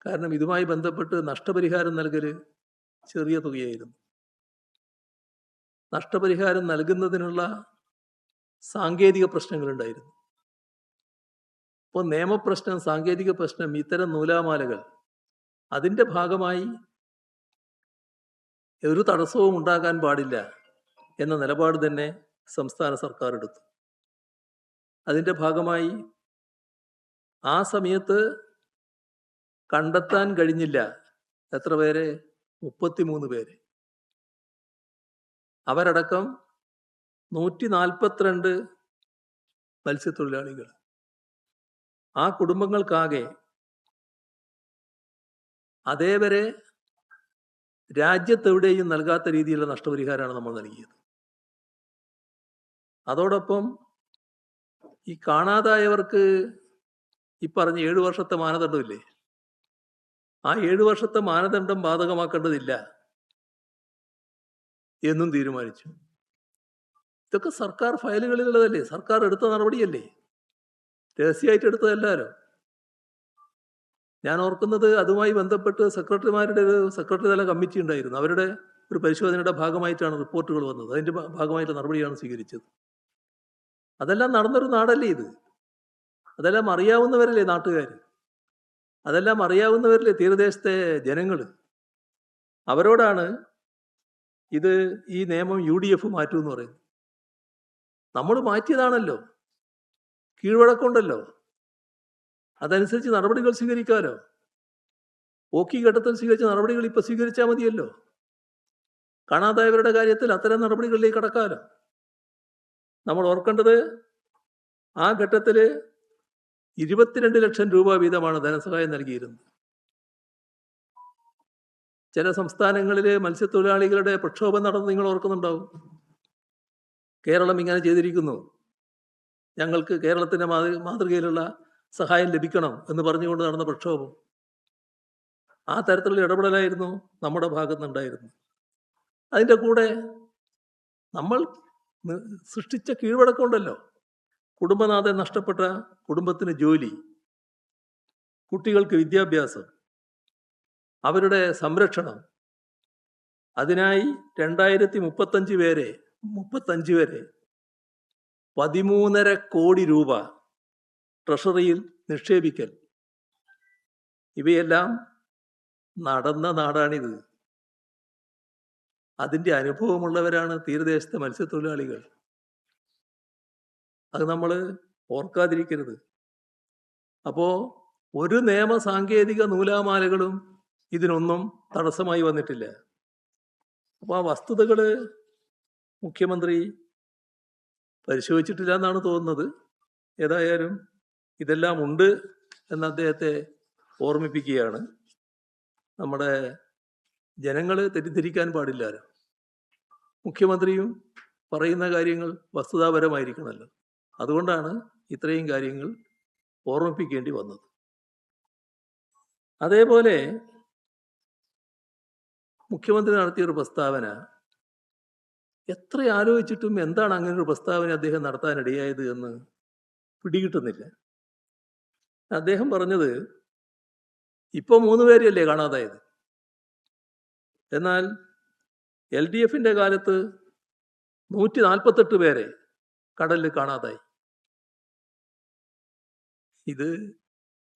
കാരണം ഇതുമായി ബന്ധപ്പെട്ട് നഷ്ടപരിഹാരം നൽകൽ ചെറിയ തുകയായിരുന്നു. നഷ്ടപരിഹാരം നൽകുന്നതിനുള്ള സാങ്കേതിക പ്രശ്നങ്ങളുണ്ടായിരുന്നു. അപ്പോൾ നിയമപ്രശ്നം, സാങ്കേതിക പ്രശ്നം, ഇത്തരം നൂലാമാലകൾ, അതിൻ്റെ ഭാഗമായി ഒരു തടസ്സവും ഉണ്ടാകാൻ പാടില്ല എന്ന നിലപാട് തന്നെ സംസ്ഥാന സർക്കാർ എടുത്തു. അതിൻ്റെ ഭാഗമായി ആ സമയത്ത് കണ്ടെത്താൻ കഴിഞ്ഞില്ല, എത്ര പേരെ? 33 പേര്. അവരടക്കം 142 മത്സ്യത്തൊഴിലാളികൾ. ആ കുടുംബങ്ങൾക്കാകെ അതേവരെ രാജ്യത്തെവിടെയും നൽകാത്ത രീതിയിലുള്ള നഷ്ടപരിഹാരമാണ് നമ്മൾ നൽകിയത്. അതോടൊപ്പം ഈ കാണാതായവർക്ക് ഈ പറഞ്ഞ 7 വർഷത്തെ മാനദണ്ഡമില്ലേ, ആ 7 വർഷത്തെ മാനദണ്ഡം ബാധകമാക്കേണ്ടതില്ല എന്നും തീരുമാനിച്ചു. ഇതൊക്കെ സർക്കാർ ഫയലുകളിലുള്ളതല്ലേ, സർക്കാർ എടുത്ത നടപടിയല്ലേ, രഹസ്യമായിട്ട് എടുത്തതല്ലല്ലോ. ഞാൻ ഓർക്കുന്നത് അതുമായി ബന്ധപ്പെട്ട് സെക്രട്ടറിമാരുടെ ഒരു സെക്രട്ടറി തല കമ്മിറ്റി ഉണ്ടായിരുന്നു. അവരുടെ ഒരു പരിശോധനയുടെ ഭാഗമായിട്ടാണ് റിപ്പോർട്ടുകൾ വന്നത്. അതിൻ്റെ ഭാഗമായിട്ടുള്ള നടപടിയാണ് സ്വീകരിച്ചത്. അതെല്ലാം നടന്നൊരു നാടല്ലേ ഇത്. അതെല്ലാം അറിയാവുന്നവരല്ലേ നാട്ടുകാർ, അതെല്ലാം അറിയാവുന്നവരല്ലേ തീരദേശത്തെ ജനങ്ങൾ. അവരോടാണ് ഇത് ഈ നിയമം UDF മാറ്റുമെന്ന് പറയുന്നത്. നമ്മൾ മാറ്റിയതാണല്ലോ, കീഴ്വഴക്കമുണ്ടല്ലോ, അതനുസരിച്ച് നടപടികൾ സ്വീകരിക്കാമല്ലോ. ഓക്കി ഘട്ടത്തിൽ സ്വീകരിച്ച നടപടികൾ ഇപ്പം സ്വീകരിച്ചാൽ മതിയല്ലോ. കാണാതായവരുടെ കാര്യത്തിൽ അത്തരം നടപടികളിലേക്ക് കടക്കാമല്ലോ. നമ്മൾ ഓർക്കേണ്ടത്, ആ ഘട്ടത്തിൽ 22 ലക്ഷം രൂപ വീതമാണ് ധനസഹായം നൽകിയിരുന്നത്. ചില സംസ്ഥാനങ്ങളിൽ മത്സ്യത്തൊഴിലാളികളുടെ പ്രക്ഷോഭം നടന്ന് നിങ്ങൾ ഓർക്കുന്നുണ്ടാവും. കേരളം ഇങ്ങനെ ചെയ്തിരിക്കുന്നു, ഞങ്ങൾക്ക് കേരളത്തിൻ്റെ മാതൃകയിലുള്ള സഹായം ലഭിക്കണം എന്ന് പറഞ്ഞുകൊണ്ട് നടന്ന പ്രക്ഷോഭം, ആ തരത്തിലുള്ള ഇടപെടലായിരുന്നു നമ്മുടെ ഭാഗത്തുനിന്നുണ്ടായിരുന്നത്. അതിൻ്റെ കൂടെ നമ്മൾ സൃഷ്ടിച്ച കീഴ്വഴക്കമുണ്ടല്ലോ. കുടുംബനാഥൻ നഷ്ടപ്പെട്ട കുടുംബത്തിന് ജോലി, കുട്ടികൾക്ക് വിദ്യാഭ്യാസം, അവരുടെ സംരക്ഷണം, അതിനായി 2035 വരെ 13.5 കോടി രൂപ ട്രഷറിയിൽ നിക്ഷേപിക്കൽ, ഇവയെല്ലാം നടന്ന നാടാണിത്. അതിൻ്റെ അനുഭവമുള്ളവരാണ് തീരദേശത്തെ മത്സ്യത്തൊഴിലാളികൾ. അത് നമ്മൾ ഓർക്കാതിരിക്കരുത്. അപ്പോൾ ഒരു നിയമ സാങ്കേതിക നൂലാമാലകളും ഇതിനൊന്നും തടസ്സമായി വന്നിട്ടില്ല. അപ്പോൾ ആ വസ്തുതകൾ മുഖ്യമന്ത്രി പരിശോധിച്ചിട്ടില്ല എന്നാണ് തോന്നുന്നത്. ഏതായാലും ഇതെല്ലാം ഉണ്ട് എന്ന് അദ്ദേഹത്തെ ഓർമ്മിപ്പിക്കുകയാണ്. നമ്മുടെ ജനങ്ങൾ തെറ്റിദ്ധരിക്കാൻ പാടില്ലല്ലോ. മുഖ്യമന്ത്രിയും പറയുന്ന കാര്യങ്ങൾ വസ്തുതാപരമായിരിക്കണമല്ലോ. അതുകൊണ്ടാണ് ഇത്രയും കാര്യങ്ങൾ ഓർമ്മിപ്പിക്കേണ്ടി വന്നത്. അതേപോലെ മുഖ്യമന്ത്രി നടത്തിയൊരു പ്രസ്താവന, എത്ര ആലോചിച്ചിട്ടും എന്താണ് അങ്ങനെ ഒരു പ്രസ്താവന അദ്ദേഹം നടത്താനിടയായത് എന്ന് പിടികിട്ടുന്നില്ല. അദ്ദേഹം പറഞ്ഞത്, ഇപ്പോൾ 3 പേരെയല്ലേ കാണാതായത്, എന്നാൽ LDFൻ്റെ കാലത്ത് 148 പേരെ കടലിൽ കാണാതായി. ഇത്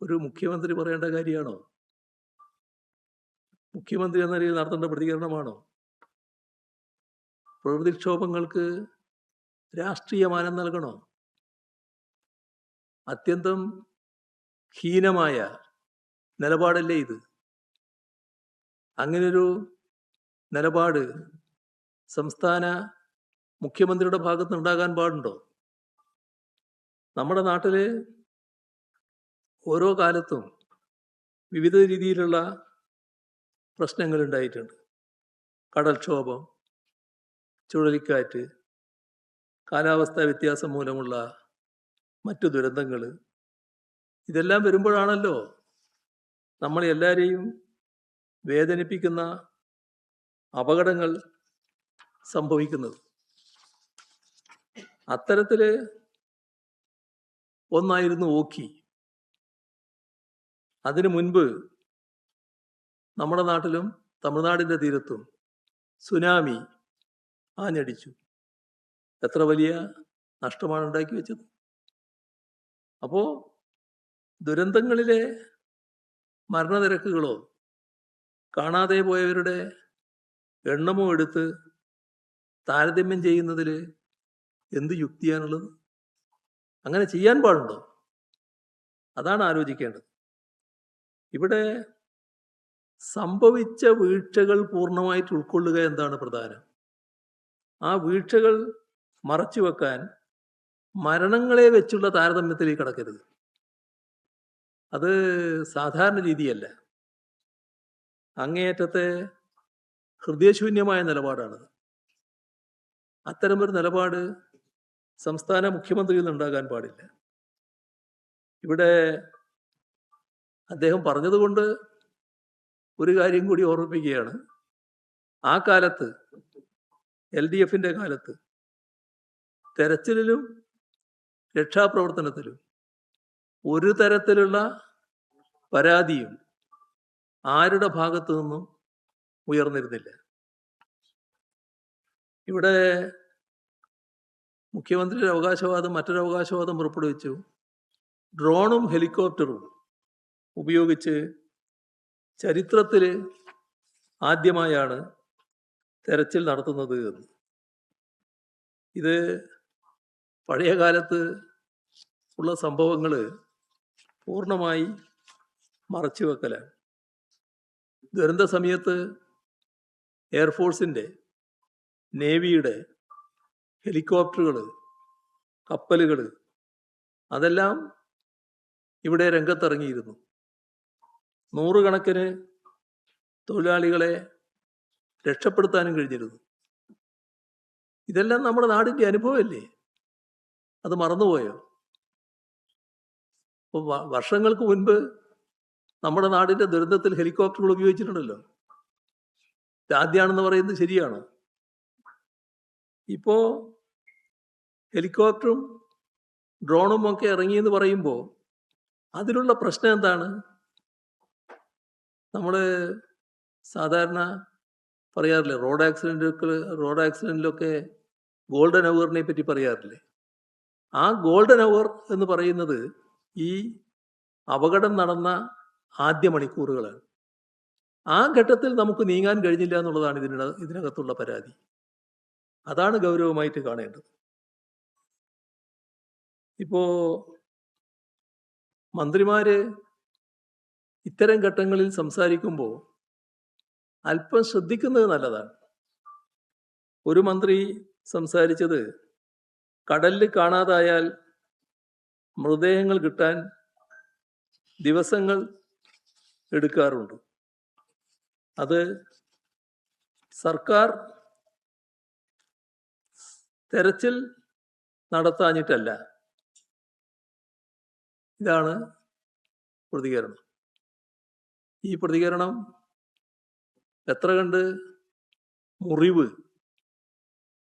ഒരു മുഖ്യമന്ത്രി പറയേണ്ട കാര്യമാണോ? മുഖ്യമന്ത്രി എന്ന നിലയിൽ നടത്തേണ്ട പ്രതികരണമാണോ? പ്രകൃതിക്ഷോഭങ്ങൾക്ക് രാഷ്ട്രീയ മാനം നൽകണോ? അത്യന്തം ഹീനമായ നിലപാടല്ലേ ഇത്. അങ്ങനൊരു നിലപാട് സംസ്ഥാന മുഖ്യമന്ത്രിയുടെ ഭാഗത്ത് ഉണ്ടാകാൻ പാടുണ്ടോ? നമ്മുടെ നാട്ടിൽ ഓരോ കാലത്തും വിവിധ രീതിയിലുള്ള പ്രശ്നങ്ങൾ ഉണ്ടായിട്ടുണ്ട്. കടൽക്ഷോഭം, ചുഴലിക്കാറ്റ്, കാലാവസ്ഥാ വ്യത്യാസം മൂലമുള്ള മറ്റു ദുരന്തങ്ങൾ, ഇതെല്ലാം വരുമ്പോഴാണല്ലോ നമ്മൾ എല്ലാവരെയും വേദനിപ്പിക്കുന്ന അപകടങ്ങൾ സംഭവിക്കുന്നത്. അത്തരത്തിൽ ഒന്നായിരുന്നു ഓഖി. അതിനു മുൻപ് നമ്മുടെ നാട്ടിലും തമിഴ്നാടിൻ്റെ തീരത്തും സുനാമി ആഞ്ഞടിച്ചു. എത്ര വലിയ നഷ്ടമാണ് ഉണ്ടാക്കി വെച്ചത്. അപ്പോൾ ദുരന്തങ്ങളിലെ മരണനിരക്കുകളോ കാണാതെ പോയവരുടെ എണ്ണമോ എടുത്ത് താരതമ്യം ചെയ്യുന്നതിൽ എന്ത് യുക്തിയാണുള്ളത്? അങ്ങനെ ചെയ്യാൻ പാടുണ്ടോ? അതാണ് ആലോചിക്കേണ്ടത്. ഇവിടെ സംഭവിച്ച വീഴ്ചകൾ പൂർണ്ണമായിട്ട് ഉൾക്കൊള്ളുക എന്താണ് പ്രധാനം. ആ വീഴ്ചകൾ മറച്ചുവെക്കാൻ മരണങ്ങളെ വെച്ചുള്ള താരതമ്യത്തിലേക്ക് കടക്കരുത്. അത് സാധാരണ രീതിയല്ല. അങ്ങേയറ്റത്തെ ഹൃദയശൂന്യമായ നിലപാടാണത്. അത്തരമൊരു നിലപാട് സംസ്ഥാന മുഖ്യമന്ത്രിയിൽ നിന്നുണ്ടാകാൻ പാടില്ല. ഇവിടെ അദ്ദേഹം പറഞ്ഞതുകൊണ്ട് ഒരു കാര്യം കൂടി ഓർമ്മിപ്പിക്കുകയാണ്. ആ കാലത്ത് LDFന്റെ കാലത്ത് തെരച്ചിലിലും രക്ഷാപ്രവർത്തനത്തിലും ഒരു തരത്തിലുള്ള പരാതിയും ആരുടെ ഭാഗത്തു നിന്നും ഉയർന്നിരുന്നില്ല. ഇവിടെ മുഖ്യമന്ത്രിയുടെ അവകാശവാദം മറ്റൊരു അവകാശവാദം പുറപ്പെടുവിച്ചു. ഡ്രോണും ഹെലികോപ്റ്ററും ഉപയോഗിച്ച് ചരിത്രത്തിൽ ആദ്യമായാണ് തെരച്ചിൽ നടത്തുന്നത് എന്ന്. ഇത് പഴയ കാലത്ത് ഉള്ള സംഭവങ്ങൾ പൂർണ്ണമായി മറച്ചുവെക്കലാണ്. ദുരന്ത സമയത്ത് എയർഫോഴ്സിൻ്റെ, നേവിയുടെ ഹെലികോപ്റ്ററുകൾ, കപ്പലുകൾ അതെല്ലാം ഇവിടെ രംഗത്തിറങ്ങിയിരുന്നു. നൂറുകണക്കിന് തൊഴിലാളികളെ രക്ഷപ്പെടുത്താനും കഴിഞ്ഞിരുന്നു. ഇതെല്ലാം നമ്മുടെ നാടിൻ്റെ അനുഭവമല്ലേ? അത് മറന്നുപോയോ? ഇപ്പോൾ വർഷങ്ങൾക്ക് മുൻപ് നമ്മുടെ നാടിൻ്റെ ദുരന്തത്തിൽ ഹെലികോപ്റ്ററുകൾ ഉപയോഗിച്ചിട്ടുണ്ടല്ലോ. ആദ്യമാണെന്ന് പറയുന്നത് ശരിയാണോ? ഇപ്പോൾ ഹെലികോപ്റ്ററും ഡ്രോണും ഒക്കെ ഇറങ്ങിയെന്ന് പറയുമ്പോൾ അതിലുള്ള പ്രശ്നം എന്താണ്? നമ്മൾ സാധാരണ പറയാറില്ലേ, റോഡ് ആക്സിഡൻറ്റിലൊക്കെ ഗോൾഡൻ അവറിനെ പറ്റി പറയാറില്ലേ? ആ ഗോൾഡൻ അവർ എന്ന് പറയുന്നത് ഈ അപകടം നടന്ന ആദ്യ മണിക്കൂറുകളാണ്. ആ ഘട്ടത്തിൽ നമുക്ക് നീങ്ങാൻ കഴിഞ്ഞില്ല എന്നുള്ളതാണ് ഇതിനകത്തുള്ള പരാതി. അതാണ് ഗൗരവമായിട്ട് കാണേണ്ടത്. ഇപ്പോ മന്ത്രിമാര് ഇത്തരം ഘട്ടങ്ങളിൽ സംസാരിക്കുമ്പോൾ അല്പം ശ്രദ്ധിക്കുന്നത് നല്ലതാണ്. ഒരു മന്ത്രി സംസാരിച്ചത് കടലിൽ കാണാതായാൽ മൃതദേഹങ്ങൾ കിട്ടാൻ ദിവസങ്ങൾ എടുക്കാറുണ്ട്. അത് സർക്കാർ തെരച്ചിൽ നടത്താഞ്ഞിട്ടല്ല. ഇതാണ് പ്രതികരണം. ഈ പ്രതികരണം എത്ര കണ്ട് മുറിവ്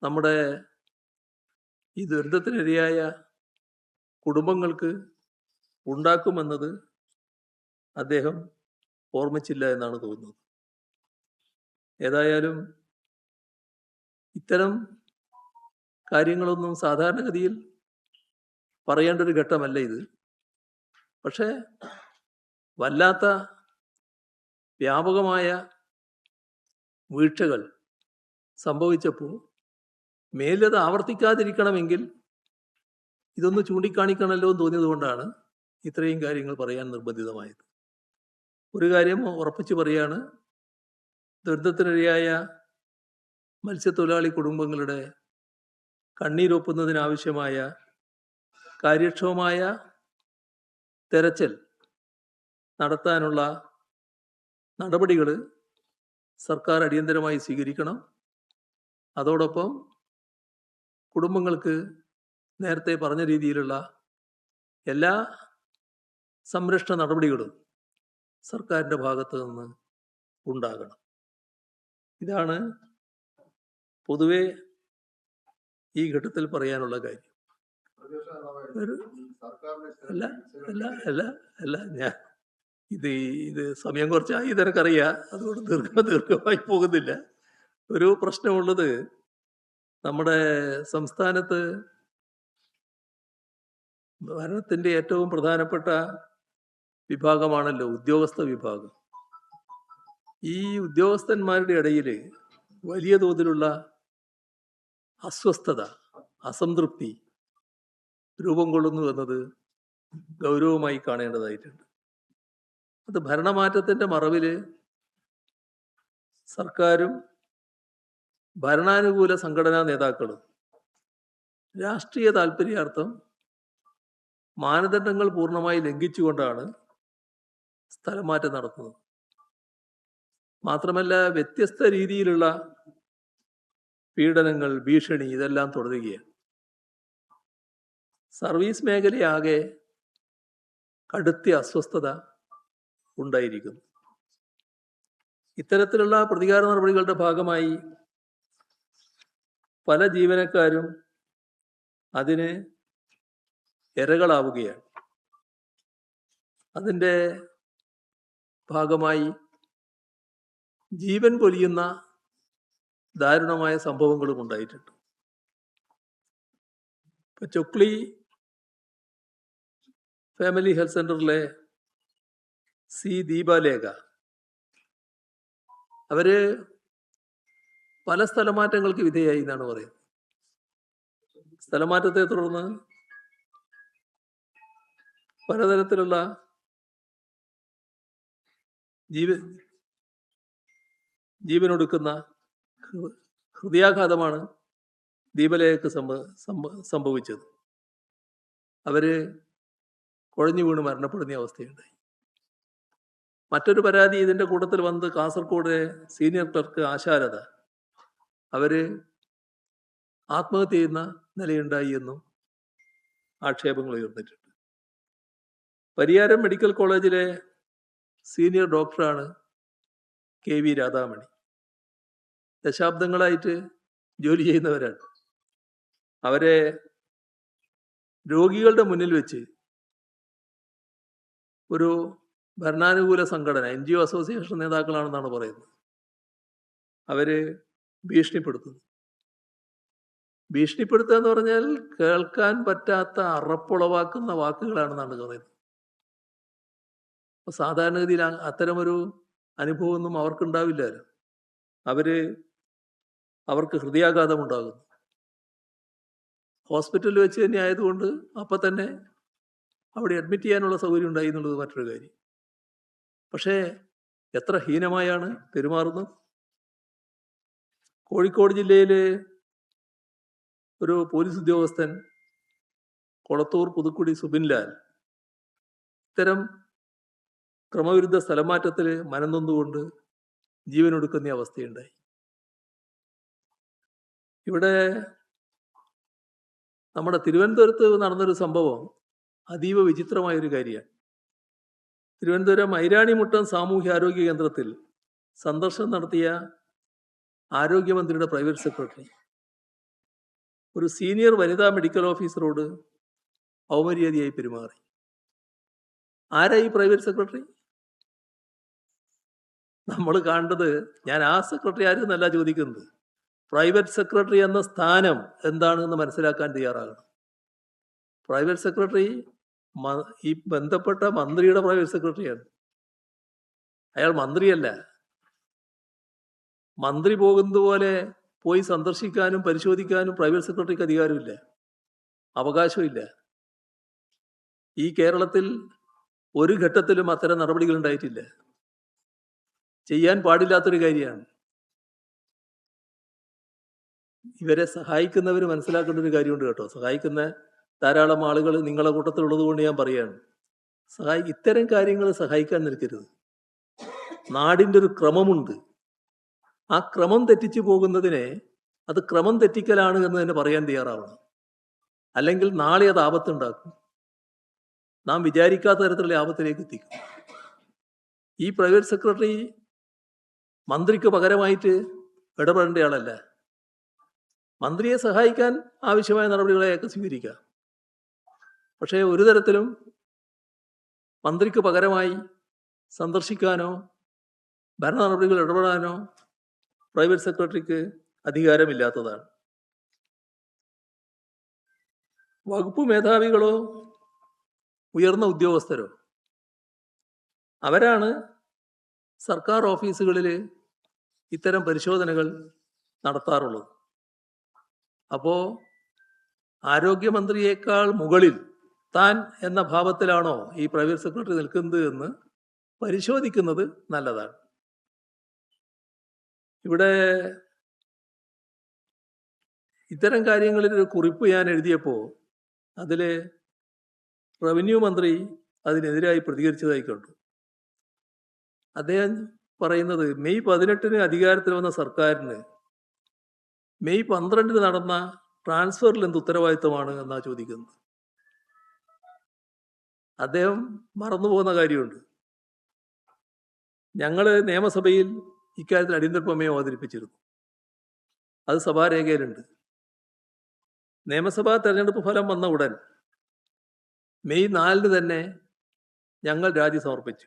നമ്മുടെ ഈ ദുരന്തത്തിനിരയായ കുടുംബങ്ങൾക്ക് ഉണ്ടാക്കുമെന്നത് അദ്ദേഹം ഓർമ്മിച്ചില്ല എന്നാണ് തോന്നുന്നത്. ഏതായാലും ഇത്തരം കാര്യങ്ങളൊന്നും സാധാരണഗതിയിൽ പറയേണ്ട ഒരു ഘട്ടമല്ല ഇത്. പക്ഷേ വല്ലാത്ത വ്യാപകമായ വീഴ്ചകൾ സംഭവിച്ചപ്പോൾ മേലത് ആവർത്തിക്കാതിരിക്കണമെങ്കിൽ ഇതൊന്ന് ചൂണ്ടിക്കാണിക്കണമല്ലോ എന്ന് തോന്നിയതുകൊണ്ടാണ് ഇത്രയും കാര്യങ്ങൾ പറയാൻ നിർബന്ധിതമായത്. ഒരു കാര്യം ഉറപ്പിച്ച് പറയാണ്, ദുരന്തത്തിനിരയായ മത്സ്യത്തൊഴിലാളി കുടുംബങ്ങളുടെ കണ്ണീരൊപ്പുന്നതിനാവശ്യമായ കാര്യക്ഷമമായ തെരച്ചിൽ നടത്താനുള്ള നടപടികൾ സർക്കാർ അടിയന്തരമായി സ്വീകരിക്കണം. അതോടൊപ്പം കുടുംബങ്ങൾക്ക് നേരത്തെ പറഞ്ഞ രീതിയിലുള്ള എല്ലാ സംരക്ഷണ നടപടികളും സർക്കാരിൻ്റെ ഭാഗത്ത് നിന്ന് ഉണ്ടാകണം. ഇതാണ് പൊതുവെ ഈ ഘട്ടത്തിൽ പറയാനുള്ള കാര്യം. അല്ല ഞാൻ ഇത് സമയം കുറച്ചായി ഇതെനിക്കറിയാം, അതുകൊണ്ട് ദീർഘമായി പോകുന്നില്ല. ഒരു പ്രശ്നമുള്ളത്, നമ്മുടെ സംസ്ഥാനത്ത് ഭരണത്തിൻ്റെ ഏറ്റവും പ്രധാനപ്പെട്ട വിഭാഗമാണല്ലോ ഉദ്യോഗസ്ഥ വിഭാഗം. ഈ ഉദ്യോഗസ്ഥന്മാരുടെ ഇടയിൽ വലിയ തോതിലുള്ള അസ്വസ്ഥത, അസംതൃപ്തി രൂപം കൊള്ളുന്നു എന്നത് ഗൗരവമായി കാണേണ്ടതായിട്ടുണ്ട്. അത് ഭരണമാറ്റത്തിൻ്റെ മറവിൽ സർക്കാരും ഭരണാനുകൂല സംഘടനാ നേതാക്കളും രാഷ്ട്രീയ താൽപര്യാർത്ഥം മാനദണ്ഡങ്ങൾ പൂർണ്ണമായി ലംഘിച്ചുകൊണ്ടാണ് സ്ഥലമാറ്റം നടത്തുന്നത്. മാത്രമല്ല, വ്യത്യസ്ത രീതിയിലുള്ള പീഡനങ്ങൾ, ഭീഷണി ഇതെല്ലാം തുടരുകയാണ്. സർവീസ് മേഖലയാകെ കടുത്ത അസ്വസ്ഥത ഉണ്ടായിരിക്കുന്നു. ഇത്തരത്തിലുള്ള പ്രതികാര നടപടികളുടെ ഭാഗമായി പല ജീവനക്കാരും അതിന് ഇരകളാവുകയാണ്. അതിൻ്റെ ഭാഗമായി ജീവൻ പൊലിയുന്ന ദാരുണമായ സംഭവങ്ങളും ഉണ്ടായിട്ടുണ്ട്. ഇപ്പൊ ചൊക്ലി ഫാമിലി ഹെൽത്ത് സെന്ററിലെ ദീപാലേഖ അവര് പല സ്ഥലമാറ്റങ്ങൾക്ക് വിധേയായി എന്നാണ് പറയുന്നത്. സ്ഥലമാറ്റത്തെ തുടർന്ന് പലതരത്തിലുള്ള ജീവനൊടുക്കുന്ന ഹൃദയാഘാതമാണ് ദീപലേഖക്ക് സംഭവിച്ചത്. അവര് കുഴഞ്ഞു വീണ് മരണപ്പെടുന്ന അവസ്ഥയുണ്ടായി. മറ്റൊരു പരാതി ഇതിൻ്റെ കൂട്ടത്തിൽ വന്ന് കാസർഗോഡ് സീനിയർ ക്ലർക്ക് ആശാരത അവര് ആത്മഹത്യ ചെയ്യുന്ന നിലയുണ്ടായി എന്നും ആക്ഷേപങ്ങൾ ഉയർന്നിട്ടുണ്ട്. പരിയാരം മെഡിക്കൽ കോളേജിലെ സീനിയർ ഡോക്ടറാണ് KV രാധാമണി. ദശാബ്ദങ്ങളായിട്ട് ജോലി ചെയ്യുന്നവരാണ്. അവരെ രോഗികളുടെ മുന്നിൽ വെച്ച് ഒരു ഭരണാനുകൂല സംഘടന NGO അസോസിയേഷൻ നേതാക്കളാണെന്നാണ് പറയുന്നത്, അവര് ഭീഷണിപ്പെടുത്തുന്നു. ഭീഷണിപ്പെടുത്തുക എന്ന് പറഞ്ഞാൽ കേൾക്കാൻ പറ്റാത്ത അറപ്പുളവാക്കുന്ന വാക്കുകളാണെന്നാണ് പറയുന്നത്. അപ്പോൾ സാധാരണഗതിയിൽ അത്തരമൊരു അനുഭവമൊന്നും അവർക്കുണ്ടാവില്ലല്ലോ. അവർക്ക് ഹൃദയാഘാതം ഉണ്ടാകുന്നു. ഹോസ്പിറ്റലിൽ വെച്ച് തന്നെ ആയതുകൊണ്ട് അപ്പം തന്നെ അവിടെ അഡ്മിറ്റ് ചെയ്യാനുള്ള സൗകര്യം ഉണ്ടായി എന്നുള്ളത് മറ്റൊരു കാര്യം. പക്ഷേ എത്ര ഹീനമായാണ് പെരുമാറുന്നത്. കോഴിക്കോട് ജില്ലയിൽ ഒരു പോലീസ് ഉദ്യോഗസ്ഥൻ കൊളത്തൂർ പുതുക്കുടി സുബിൻലാൽ ഇത്തരം ക്രമവിരുദ്ധ സ്ഥലമാറ്റത്തിൽ മനംനൊന്നുകൊണ്ട് ജീവനൊടുക്കുന്ന അവസ്ഥയുണ്ടായി. ഇവിടെ നമ്മുടെ തിരുവനന്തപുരത്ത് നടന്നൊരു സംഭവം അതീവ വിചിത്രമായൊരു കാര്യമാണ്. തിരുവനന്തപുരം ഐരാണിമുട്ടം സാമൂഹ്യാരോഗ്യ കേന്ദ്രത്തിൽ സന്ദർശനം നടത്തിയ ആരോഗ്യമന്ത്രിയുടെ പ്രൈവറ്റ് സെക്രട്ടറി ഒരു സീനിയർ വനിതാ മെഡിക്കൽ ഓഫീസറോട് ഔമര്യാദയായി പെരുമാറി. ആരാ ഈ പ്രൈവറ്റ് സെക്രട്ടറി? നമ്മൾ കാണേണ്ടത്, ഞാൻ ആ സെക്രട്ടറി ആരെന്നല്ല ചോദിക്കുന്നത്, പ്രൈവറ്റ് സെക്രട്ടറി എന്ന സ്ഥാനം എന്താണെന്ന് മനസ്സിലാക്കാൻ തയ്യാറാകണം. പ്രൈവറ്റ് സെക്രട്ടറി ഈ ബന്ധപ്പെട്ട മന്ത്രിയുടെ പ്രൈവറ്റ് സെക്രട്ടറിയാണ്. അയാൾ മന്ത്രിയല്ല. മന്ത്രി പോകുന്നത് പോലെ പോയി സന്ദർശിക്കാനും പരിശോധിക്കാനും പ്രൈവറ്റ് സെക്രട്ടറിക്ക് അധികാരമില്ല, അവകാശമില്ല. ഈ കേരളത്തിൽ ഒരു ഘട്ടത്തിലും അത്തരം നടപടികൾ ഉണ്ടായിട്ടില്ല. ചെയ്യാൻ പാടില്ലാത്തൊരു കാര്യമാണ്. ഇവരെ സഹായിക്കുന്നവർ മനസ്സിലാക്കേണ്ട ഒരു കാര്യമുണ്ട് കേട്ടോ. സഹായിക്കുന്ന ധാരാളം ആളുകൾ നിങ്ങളെ കൂട്ടത്തിലുള്ളത് കൊണ്ട് ഞാൻ പറയാണ്, ഇത്തരം കാര്യങ്ങൾ സഹായിക്കാൻ നിൽക്കരുത്. നാടിൻ്റെ ഒരു ക്രമമുണ്ട്. ആ ക്രമം തെറ്റിച്ചു പോകുന്നതിനെ അത് ക്രമം തെറ്റിക്കലാണ് എന്ന് തന്നെ പറയാൻ തയ്യാറാവണം. അല്ലെങ്കിൽ നാളെ അത് ആപത്തുണ്ടാക്കും. നാം വിചാരിക്കാത്ത തരത്തിലുള്ള ആപത്തിലേക്ക് എത്തിക്കും. ഈ പ്രൈവറ്റ് സെക്രട്ടറി മന്ത്രിക്ക് പകരമായിട്ട് ഇടപെടേണ്ടയാളല്ല. മന്ത്രിയെ സഹായിക്കാൻ ആവശ്യമായ നടപടികളെയൊക്കെ സ്വീകരിക്കാം. പക്ഷേ ഒരു തരത്തിലും മന്ത്രിക്ക് പകരമായി സന്ദർശിക്കാനോ ഭരണ നടപടികൾ ഇടപെടാനോ പ്രൈവറ്റ് സെക്രട്ടറിക്ക് അധികാരമില്ലാത്തതാണ്. വകുപ്പ് മേധാവികളോ ഉയർന്ന ഉദ്യോഗസ്ഥരോ അവരാണ് സർക്കാർ ഓഫീസുകളിൽ ഇത്തരം പരിശോധനകൾ നടത്താറുള്ളത്. അപ്പോൾ ആരോഗ്യമന്ത്രിയേക്കാൾ മുകളിൽ താൻ എന്ന ഭാവത്തിലാണോ ഈ പ്രൈവറ്റ് സെക്രട്ടറി നിൽക്കുന്നത് എന്ന് പരിശോധിക്കുന്നത് നല്ലതാണ്. ഇവിടെ ഇത്തരം കാര്യങ്ങളിലൊരു കുറിപ്പ് ഞാൻ എഴുതിയപ്പോൾ അതിൽ റവന്യൂ മന്ത്രി അതിനെതിരായി പ്രതികരിച്ചതായി കണ്ടു. അദ്ദേഹം പറയുന്നത് മെയ് 18 അധികാരത്തിൽ വന്ന സർക്കാരിന് മെയ് 12 നടന്ന ട്രാൻസ്ഫറിൽ എന്ത് ഉത്തരവാദിത്തമാണ് എന്നാ ചോദിക്കുന്നത്. അദ്ദേഹം മറന്നുപോകുന്ന കാര്യമുണ്ട്. ഞങ്ങൾ നിയമസഭയിൽ ഇക്കാര്യത്തിൽ അടിയന്തര പ്രമേയം അവതരിപ്പിച്ചിരുന്നു. അത് സഭാരേഖയിലുണ്ട്. നിയമസഭാ തെരഞ്ഞെടുപ്പ് ഫലം വന്ന ഉടൻ മെയ് 4 തന്നെ ഞങ്ങൾ രാജി സമർപ്പിച്ചു.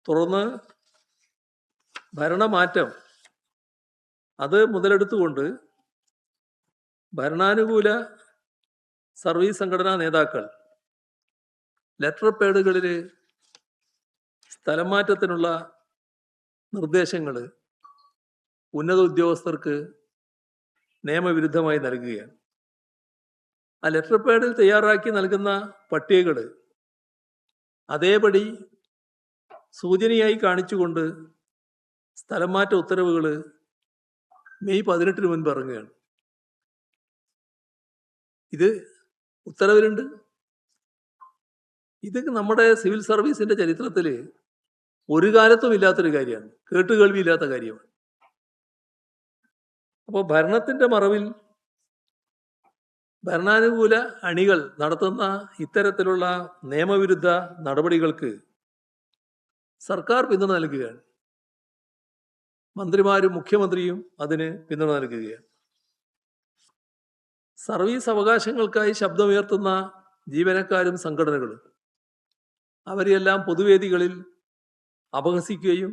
തുടർന്ന് ഭരണമാറ്റം അത് മുതലെടുത്തുകൊണ്ട് ഭരണാനുകൂല സർവീസ് സംഘടനാ നേതാക്കൾ ലെറ്റർ പേഡുകളിൽ സ്ഥലം മാറ്റത്തിനുള്ള നിർദ്ദേശങ്ങൾ ഉന്നത ഉദ്യോഗസ്ഥർക്ക് നിയമവിരുദ്ധമായി നൽകുകയാണ്. ആ ലെറ്റർ പേഡിൽ തയ്യാറാക്കി നൽകുന്ന പട്ടികകൾ അതേപടി സൂചനയായി കാണിച്ചുകൊണ്ട് സ്ഥലം മാറ്റ ഉത്തരവുകൾ മെയ് 18 മുൻപ് ഇറങ്ങുകയാണ്. ഇത് ഉത്തരവിലുണ്ട്. ഇത് നമ്മുടെ സിവിൽ സർവീസിന്റെ ചരിത്രത്തിൽ ഒരു കാലത്തും ഇല്ലാത്തൊരു കാര്യമാണ്, കേട്ടുകേൾവിയില്ലാത്ത കാര്യമാണ്. അപ്പോൾ ഭരണത്തിന്റെ മറവിൽ ഭരണാനുകൂല അണികൾ നടത്തുന്ന ഇത്തരത്തിലുള്ള നിയമവിരുദ്ധ നടപടികൾക്ക് സർക്കാർ പിന്തുണ നൽകുകയാണ്. മന്ത്രിമാരും മുഖ്യമന്ത്രിയും അതിന് പിന്തുണ നൽകുകയാണ്. സർവീസ് അവകാശങ്ങൾക്കായി ശബ്ദമുയർത്തുന്ന ജീവനക്കാരും സംഘടനകളും അവരെയെല്ലാം പൊതുവേദികളിൽ അപഹസിക്കുകയും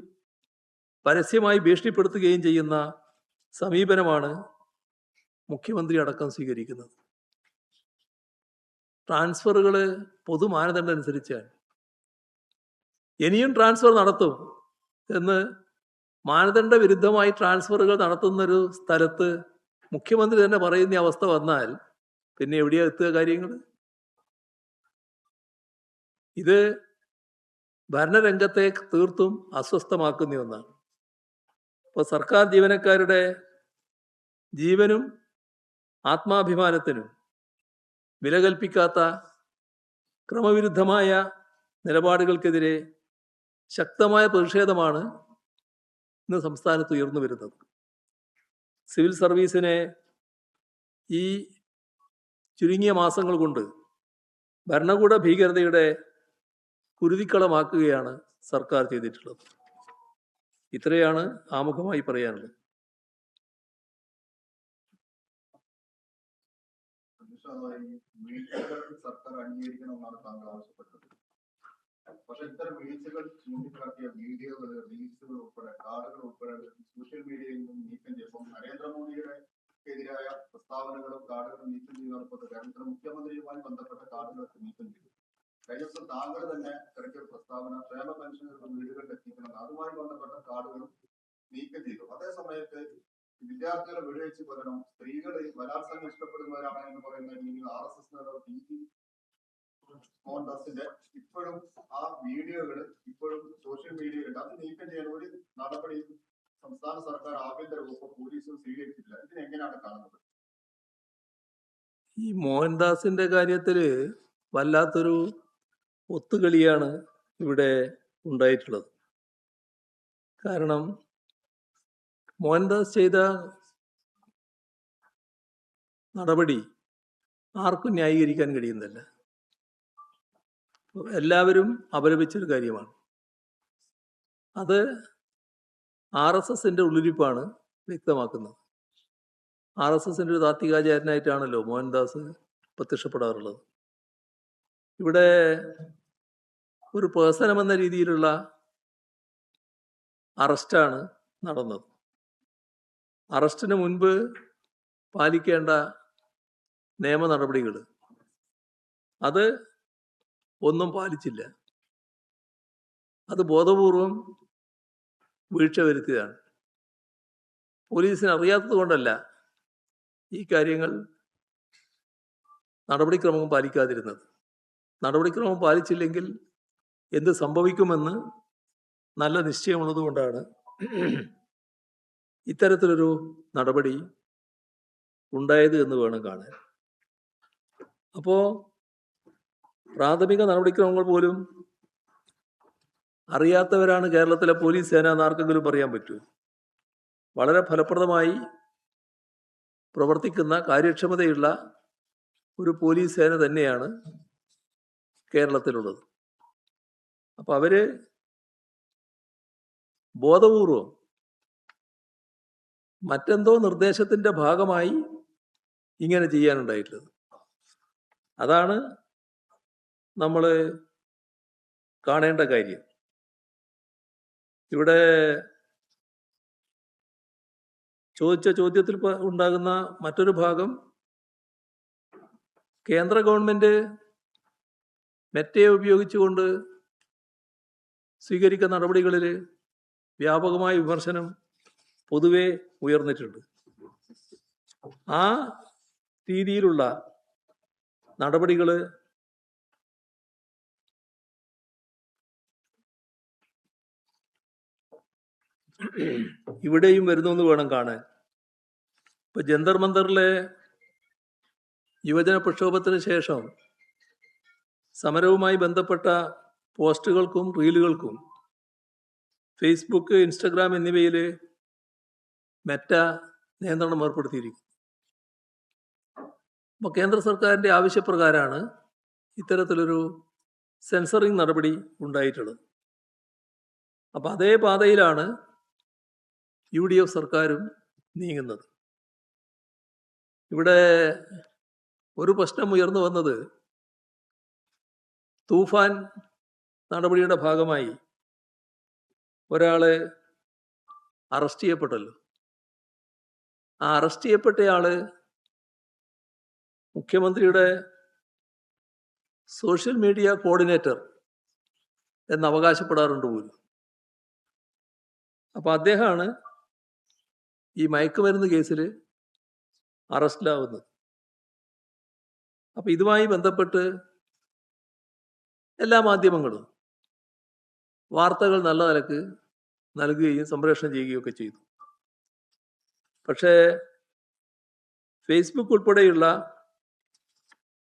പരസ്യമായി ഭീഷണിപ്പെടുത്തുകയും ചെയ്യുന്ന സമീപനമാണ് മുഖ്യമന്ത്രി അടക്കം സ്വീകരിക്കുന്നത്. ട്രാൻസ്ഫറുകൾ പൊതു മാനദണ്ഡം അനുസരിച്ചാണ്. ഇനിയും ട്രാൻസ്ഫർ നടത്തും എന്ന് മാനദണ്ഡ വിരുദ്ധമായി ട്രാൻസ്ഫറുകൾ നടത്തുന്നൊരു സ്ഥലത്ത് മുഖ്യമന്ത്രി തന്നെ പറയുന്ന അവസ്ഥ വന്നാൽ പിന്നെ എവിടെയാ എത്തുക കാര്യങ്ങൾ? ഇത് ഭരണരംഗത്തെ തീർത്തും അസ്വസ്ഥമാക്കുന്ന ഒന്നാണ്. ഇപ്പോൾ സർക്കാർ ജീവനക്കാരുടെ ജീവനും ആത്മാഭിമാനത്തിനും വില കൽപ്പിക്കാത്ത ക്രമവിരുദ്ധമായ നിലപാടുകൾക്കെതിരെ ശക്തമായ പ്രതിഷേധമാണ് ഇന്ന് സംസ്ഥാനത്ത് ഉയർന്നു വരുന്നത്. സിവിൽ സർവീസിനെ ഈ ചുരുങ്ങിയ മാസങ്ങൾ കൊണ്ട് ഭരണകൂട ഭീകരതയുടെ കുരുതിക്കളമാക്കുകയാണ് സർക്കാർ ചെയ്തിട്ടുള്ളത്. ഇത്രയാണ് ആമുഖമായി പറയാനുള്ളത്. സർക്കാർ അംഗീകരിക്കണമെന്നാണ് താങ്കൾ ആവശ്യപ്പെട്ടത്. പക്ഷെ ഇത്തരം വീഴ്ചകൾ ചൂണ്ടിക്കാട്ടിയ വീഡിയോകൾ, റീൽസുകൾ ഉൾപ്പെടെ കാർഡുകൾ ഉൾപ്പെടെ സോഷ്യൽ മീഡിയയിൽ നിന്നും നീക്കം ചെയ്യുമ്പോൾ നരേന്ദ്രമോദിയുടെ എതിരായ പ്രസ്താവനകളും കാർഡുകളും നീക്കം ചെയ്യുന്നതോടൊപ്പം കേരളത്തിലെ മുഖ്യമന്ത്രിയുമായി ബന്ധപ്പെട്ട കാർഡുകളൊക്കെ നീക്കം ചെയ്തു. കഴിഞ്ഞ ദിവസം താങ്കൾ തന്നെ ഇറക്കിയ പ്രസ്താവന ക്ഷേമ പെൻഷനുകൾ വീടുകളിൽ എത്തിക്കണം, അതുമായി ബന്ധപ്പെട്ട കാർഡുകളും നീക്കം ചെയ്തു. അതേ സമയത്ത് വിദ്യാർത്ഥികളെ വെടിവെച്ച് കൊല്ലണം, സ്ത്രീകൾ ബലാത്സംഗം ഇഷ്ടപ്പെടുന്നവരാണ് എന്ന് പറയുന്ന രീതിയിൽ RSS നേതാവ് TG മോഹൻദാസിന്റെ ഇപ്പോഴും ആ വീഡിയോകൾ ഇപ്പോഴും സോഷ്യൽ മീഡിയയിലുണ്ട്. അത് നീക്കം ചെയ്യാൻ ഒരു നടപടി സംസ്ഥാന സർക്കാർ, ആഭ്യന്തര വകുപ്പ്, പോലീസും സ്വീകരിച്ചിട്ടില്ല. ഇതിനെങ്ങനെയാണ് കാണുന്നത്? ഈ മോഹൻദാസിന്റെ കാര്യത്തില് വല്ലാത്തൊരു ഒത്തുകളിയാണ് ഇവിടെ ഉണ്ടായിട്ടുള്ളത്. കാരണം മോഹൻദാസ് ചെയ്ത നടപടി ആർക്കും ന്യായീകരിക്കാൻ കഴിയുന്നില്ല. എല്ലാവരും അപലപിച്ചൊരു കാര്യമാണ്. അത് RSSന്റെ ഉള്ളിരിപ്പാണ് വ്യക്തമാക്കുന്നത്. RSSന്റെ ഒരു താത്വികാചാരനായിട്ടാണല്ലോ മോഹൻദാസ് പ്രത്യക്ഷപ്പെടാറുള്ളത്. ഇവിടെ ഒരു പേഴ്സണം എന്ന രീതിയിലുള്ള അറസ്റ്റാണ് നടന്നത്. അറസ്റ്റിന് മുൻപ് പാലിക്കേണ്ട നിയമ നടപടികൾ അത് ഒന്നും പാലിച്ചില്ല. അത് ബോധപൂർവം വീഴ്ച വരുത്തിയതാണ്. പോലീസിന് അറിയാത്തത് കൊണ്ടല്ല ഈ കാര്യങ്ങൾ നടപടിക്രമം പാലിക്കാതിരുന്നത്. നടപടിക്രമം പാലിച്ചില്ലെങ്കിൽ എന്ത് സംഭവിക്കുമെന്ന് നല്ല നിശ്ചയമുള്ളത് കൊണ്ടാണ് ഇത്തരത്തിലൊരു നടപടി ഉണ്ടായത് എന്ന് വേണം കാണാൻ. അപ്പോൾ പ്രാഥമിക നടപടിക്രമങ്ങൾ പോലും അറിയാത്തവരാണ് കേരളത്തിലെ പോലീസ് സേന എന്ന് ആർക്കെങ്കിലും പറയാൻ പറ്റുമോ? വളരെ ഫലപ്രദമായി പ്രവർത്തിക്കുന്ന കാര്യക്ഷമതയുള്ള ഒരു പോലീസ് സേന തന്നെയാണ് കേരളത്തിലുള്ളത്. അപ്പം അവര് ബോധപൂർവം മറ്റെന്തോ നിർദ്ദേശത്തിന്റെ ഭാഗമായി ഇങ്ങനെ ചെയ്യാനുണ്ടായിട്ടുള്ളത്. അതാണ് നമ്മൾ കാണേണ്ട കാര്യം. ഇവിടെ ചോദിച്ച ചോദ്യത്തിൽ ഉണ്ടാകുന്ന മറ്റൊരു ഭാഗം, കേന്ദ്ര ഗവൺമെന്റ് മെറ്റയെ ഉപയോഗിച്ചുകൊണ്ട് സ്വീകരിക്കുന്ന നടപടികളിൽ വ്യാപകമായ വിമർശനം പൊതുവെ ഉയർന്നിട്ടുണ്ട്. ആ രീതിയിലുള്ള നടപടികൾ ഇവിടെയും വരുന്നു എന്ന് വേണം കാണാൻ. ഇപ്പൊ ജന്തർ മന്ദറിലെ യുവജന പ്രക്ഷോഭത്തിന് ശേഷം സമരവുമായി ബന്ധപ്പെട്ട പോസ്റ്റുകൾക്കും റീലുകൾക്കും ഫേസ്ബുക്ക്, ഇൻസ്റ്റഗ്രാം എന്നിവയിൽ മെറ്റ നിയന്ത്രണം ഏർപ്പെടുത്തിയിരിക്കും. അപ്പോൾ കേന്ദ്ര സർക്കാരിൻ്റെ ആവശ്യപ്രകാരമാണ് ഇത്തരത്തിലൊരു സെൻസറിങ് നടപടി ഉണ്ടായിട്ടുള്ളത്. അപ്പം അതേ പാതയിലാണ് UDF സർക്കാരും നീങ്ങുന്നത്. ഇവിടെ ഒരു പ്രശ്നം ഉയർന്നു വന്നത്, തൂഫാൻ നടപടിയുടെ ഭാഗമായി ഒരാളെ അറസ്റ്റ് ചെയ്യപ്പെട്ടല്ലോ. ആ അറസ്റ്റ് ചെയ്യപ്പെട്ടയാള് മുഖ്യമന്ത്രിയുടെ സോഷ്യൽ മീഡിയ കോർഡിനേറ്റർ എന്ന് അവകാശപ്പെടാറുണ്ട് പോലും. അപ്പൊ അദ്ദേഹമാണ് ഈ മയക്കുമരുന്ന് കേസിൽ അറസ്റ്റിലാവുന്നത്. അപ്പൊ ഇതുമായി ബന്ധപ്പെട്ട് എല്ലാ മാധ്യമങ്ങളും വാർത്തകൾ നല്ല നിലക്ക് നൽകുകയും സംപ്രേഷണം ചെയ്യുകയും ഒക്കെ ചെയ്തു. പക്ഷേ ഫേസ്ബുക്ക് ഉൾപ്പെടെയുള്ള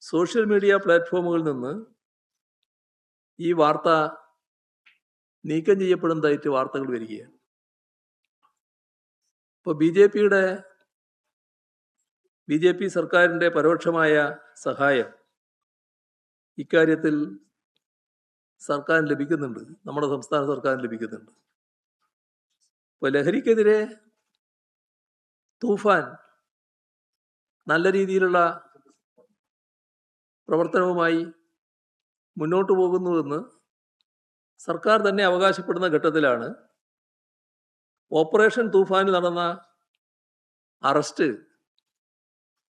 സോഷ്യൽ മീഡിയ പ്ലാറ്റ്ഫോമുകളിൽ നിന്ന് ഈ വാർത്ത നീക്കം ചെയ്യപ്പെടുന്നതായിട്ട് വാർത്തകൾ വരികയാണ്. ഇപ്പോൾ ബി ജെ പി സർക്കാരിൻ്റെ പരോക്ഷമായ സഹായം ഇക്കാര്യത്തിൽ സർക്കാരിന് ലഭിക്കുന്നുണ്ട്, നമ്മുടെ സംസ്ഥാന സർക്കാരിന് ലഭിക്കുന്നുണ്ട്. ഇപ്പോൾ ലഹരിക്കെതിരെ തൂഫാൻ നല്ല രീതിയിലുള്ള പ്രവർത്തനവുമായി മുന്നോട്ട് പോകുന്നുവെന്ന് സർക്കാർ തന്നെ അവകാശപ്പെടുന്ന ഘട്ടത്തിലാണ് ഓപ്പറേഷൻ തൂഫാനിൽ നടന്ന അറസ്റ്റ്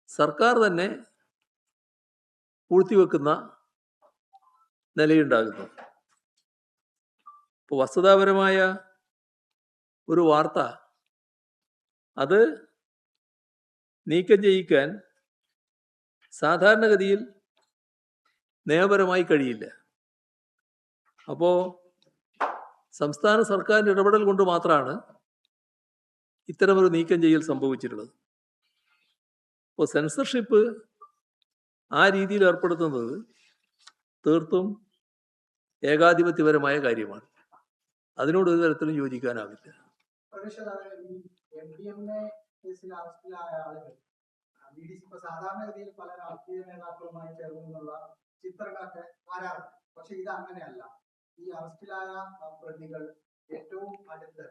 സർക്കാർ തന്നെ പൂഴ്ത്തിവെക്കുന്ന നിലയുണ്ടാകുന്നു. ഇപ്പോൾ വസ്തുതാപരമായ ഒരു വാർത്ത അത് നീക്കം ചെയ്യിക്കാൻ സാധാരണഗതിയിൽ നിയമപരമായി കഴിയില്ല. അപ്പോൾ സംസ്ഥാന സർക്കാരിൻ്റെ ഇടപെടൽ കൊണ്ട് മാത്രമാണ് ഇത്തരമൊരു നീക്കം ചെയ്യൽ സംഭവിച്ചിട്ടുള്ളത്. ഇപ്പോൾ സെൻസർഷിപ്പ് ആ രീതിയിൽ ഏർപ്പെടുത്തുന്നത് തീർത്തും ഏകാധിപത്യപരമായ കാര്യമാണ്. അതിനോട് ഒരു തരത്തിലും യോജിക്കാനാവില്ല. സാധാരണഗതിയിൽ പല രാഷ്ട്രീയ നേതാക്കളുമായി ചേർന്നുള്ള ചിത്രങ്ങളൊക്കെ വരാറുണ്ട്. പക്ഷെ ഇത് അങ്ങനെയല്ല. ഈ അറസ്റ്റിലായ പ്രതികൾ ഏറ്റവും അടുത്ത്